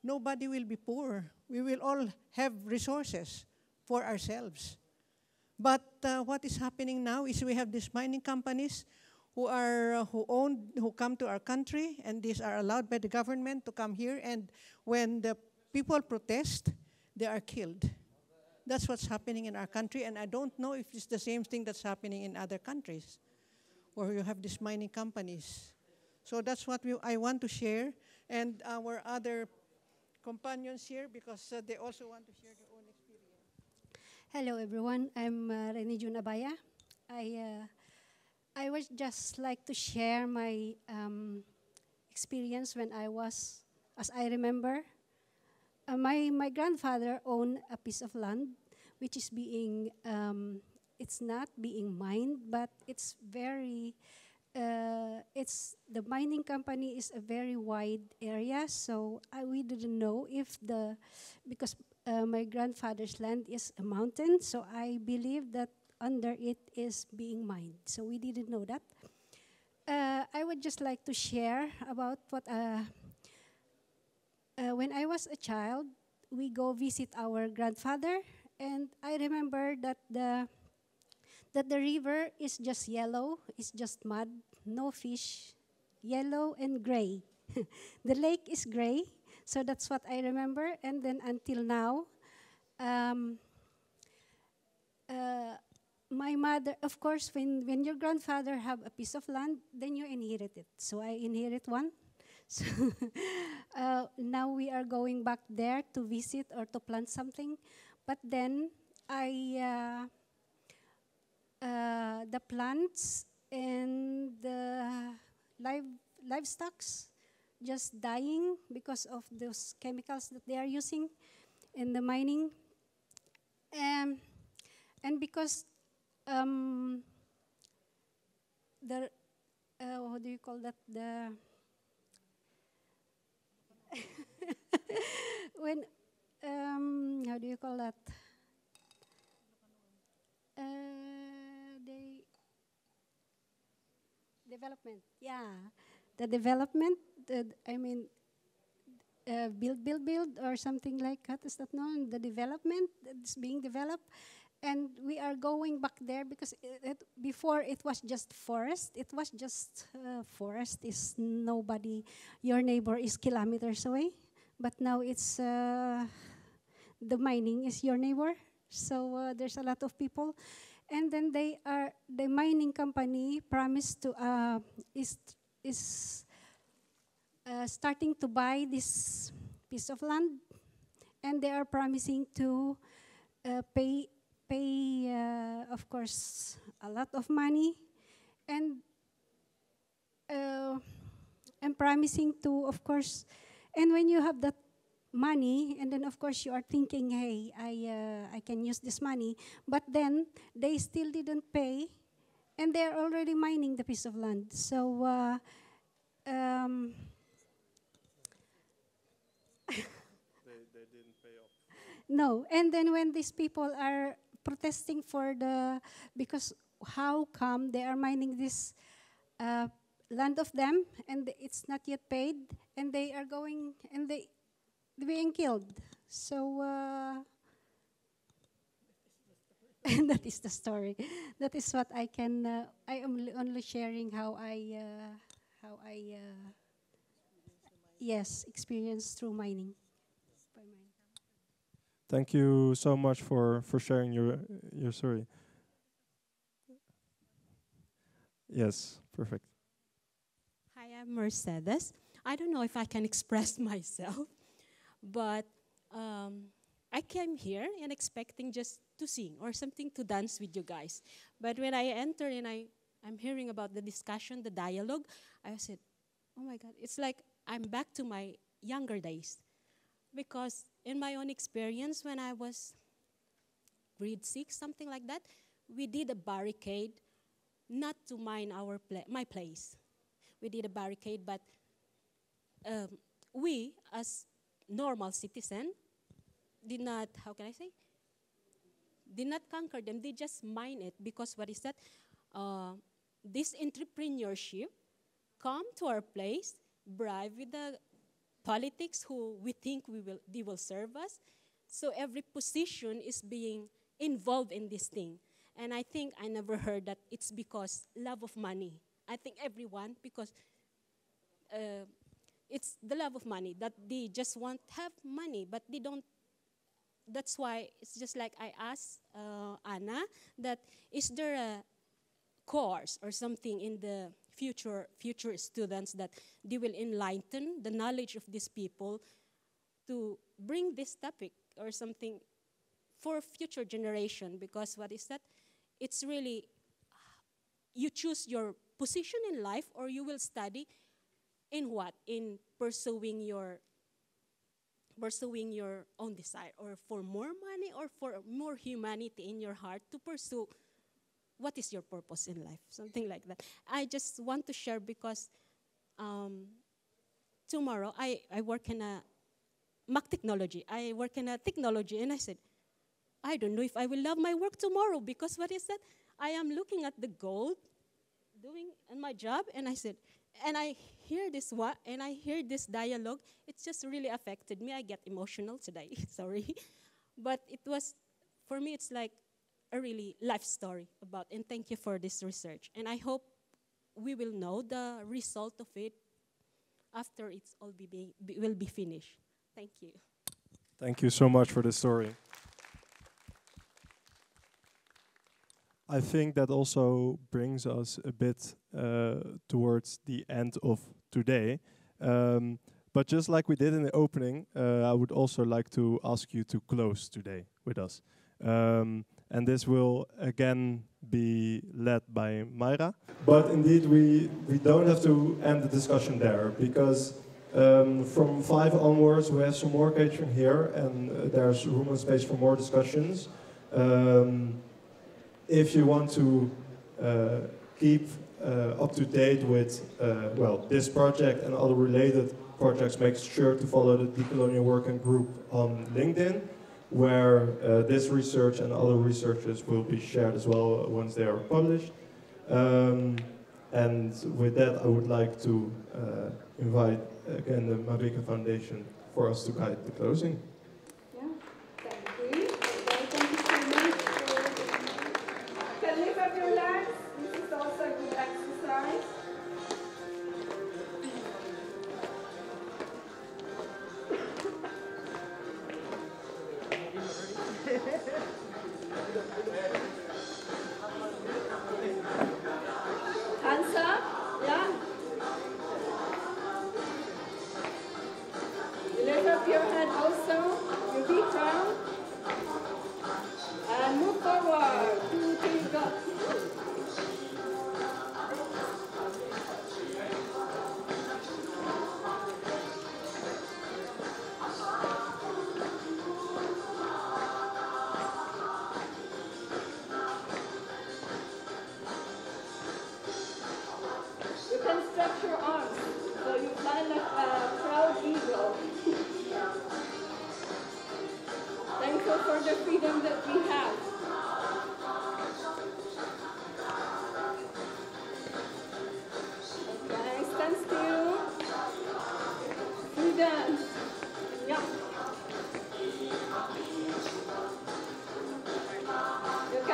nobody will be poor. We will all have resources for ourselves. But what is happening now is we have these mining companies who come to our country, and these are allowed by the government to come here, and when the people protest, they are killed. That's what's happening in our country, and I don't know if it's the same thing that's happening in other countries, where you have these mining companies. So that's what I want to share, and our other companions here, because they also want to share their own experience. Hello, everyone. I'm Rene June Abaya. I would just like to share my experience when I was, as I remember, my grandfather owned a piece of land, which is being, it's not being mined, but it's very, the mining company is a very wide area, so we didn't know if because my grandfather's land is a mountain, so I believe that under it is being mined, so we didn't know that. I would just like to share about what, when I was a child, we go visit our grandfather, and I remember that the river is just yellow, it's just mud, no fish, yellow and gray. The lake is gray, so that's what I remember. And then until now, my mother, of course, when your grandfather have a piece of land, then you inherit it. So I inherit one. So now we are going back there to visit or to plant something. But then the plants and the livestocks just dying because of those chemicals that they are using in the mining. And because what do you call that? When how do you call that? The development, yeah, the development. Build, or something like that. Is that known? The development that's being developed, and we are going back there because before it was just forest. It was just forest. Is nobody. Your neighbor is kilometers away, but now it's the mining is your neighbor. So there's a lot of people, and then the mining company promised to is starting to buy this piece of land, and they are promising to pay of course a lot of money, and promising to, of course, and when you have that money, and then of course you are thinking, hey, I can use this money, but then they still didn't pay, and they're already mining the piece of land. So they didn't pay off. no, and then when these people are protesting for because how come they are mining this land of them and it's not yet paid, and they are going and they're being killed. So and that is the story. That is what I can. I am only sharing how I yes, experience through mining. Thank you so much for sharing your story. Yes, perfect. Hi, I'm Mercedes. I don't know if I can express myself, but I came here and expecting just to sing or something to dance with you guys. But when I enter and I'm hearing about the discussion, the dialogue, I said, oh my God, it's like I'm back to my younger days. Because in my own experience, when I was grade 6, something like that, we did a barricade not to mine my place. We did a barricade, but we, as normal citizen, did not, how can I say, did not conquer them. They just mine it because what is that? This entrepreneurship come to our place, bribe with the politics who we think they will serve us. So every position is being involved in this thing. And I think I never heard that it's because love of money. I think everyone, because it's the love of money, that they just want to have money, but they don't. That's why it's just like I asked Anna, that is there a course or something in the future students that they will enlighten the knowledge of these people to bring this topic or something for future generation, because what is that? It's really, you choose your position in life, or you will study in what? In pursuing your own desire, or for more money, or for more humanity in your heart to pursue what is your purpose in life, something like that. I just want to share because tomorrow I work in a Mac technology. I work in a technology, and I said, I don't know if I will love my work tomorrow, because what is that? I am looking at the gold doing in my job, and I said, and I hear this and I hear this dialogue. It's just really affected me. I get emotional today, sorry. But it was, for me, it's like a really life story about, and thank you for this research. And I hope we will know the result of it after it's all will be finished. Thank you. Thank you so much for the story. I think that also brings us a bit towards the end of today. But just like we did in the opening, I would also like to ask you to close today with us. And this will again be led by Mayra. But indeed, we don't have to end the discussion there, because from 5 onwards, we have some more catering here, and there's room and space for more discussions. If you want to keep up to date with this project and other related projects, make sure to follow the Decolonial Working Group on LinkedIn, where this research and other researches will be shared as well once they are published. And with that, I would like to invite again the MABIKA Foundation for us to guide the closing.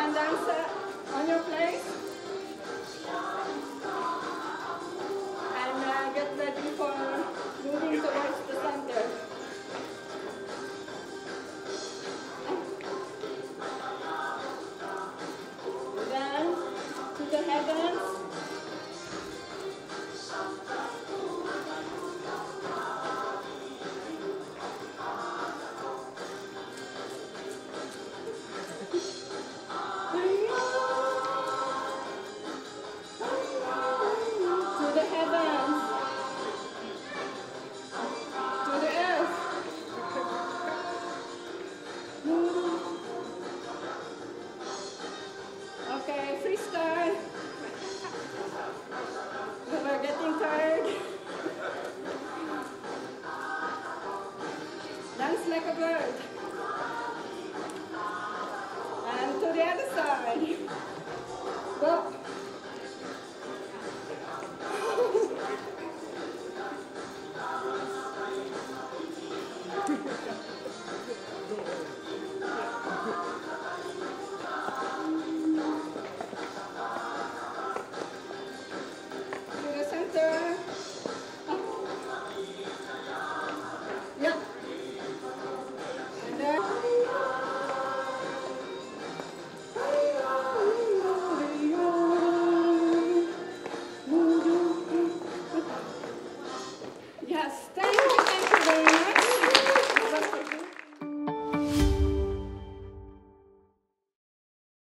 can dance on your place. And get ready for moving towards the center. Then to the heavens. Like a bird.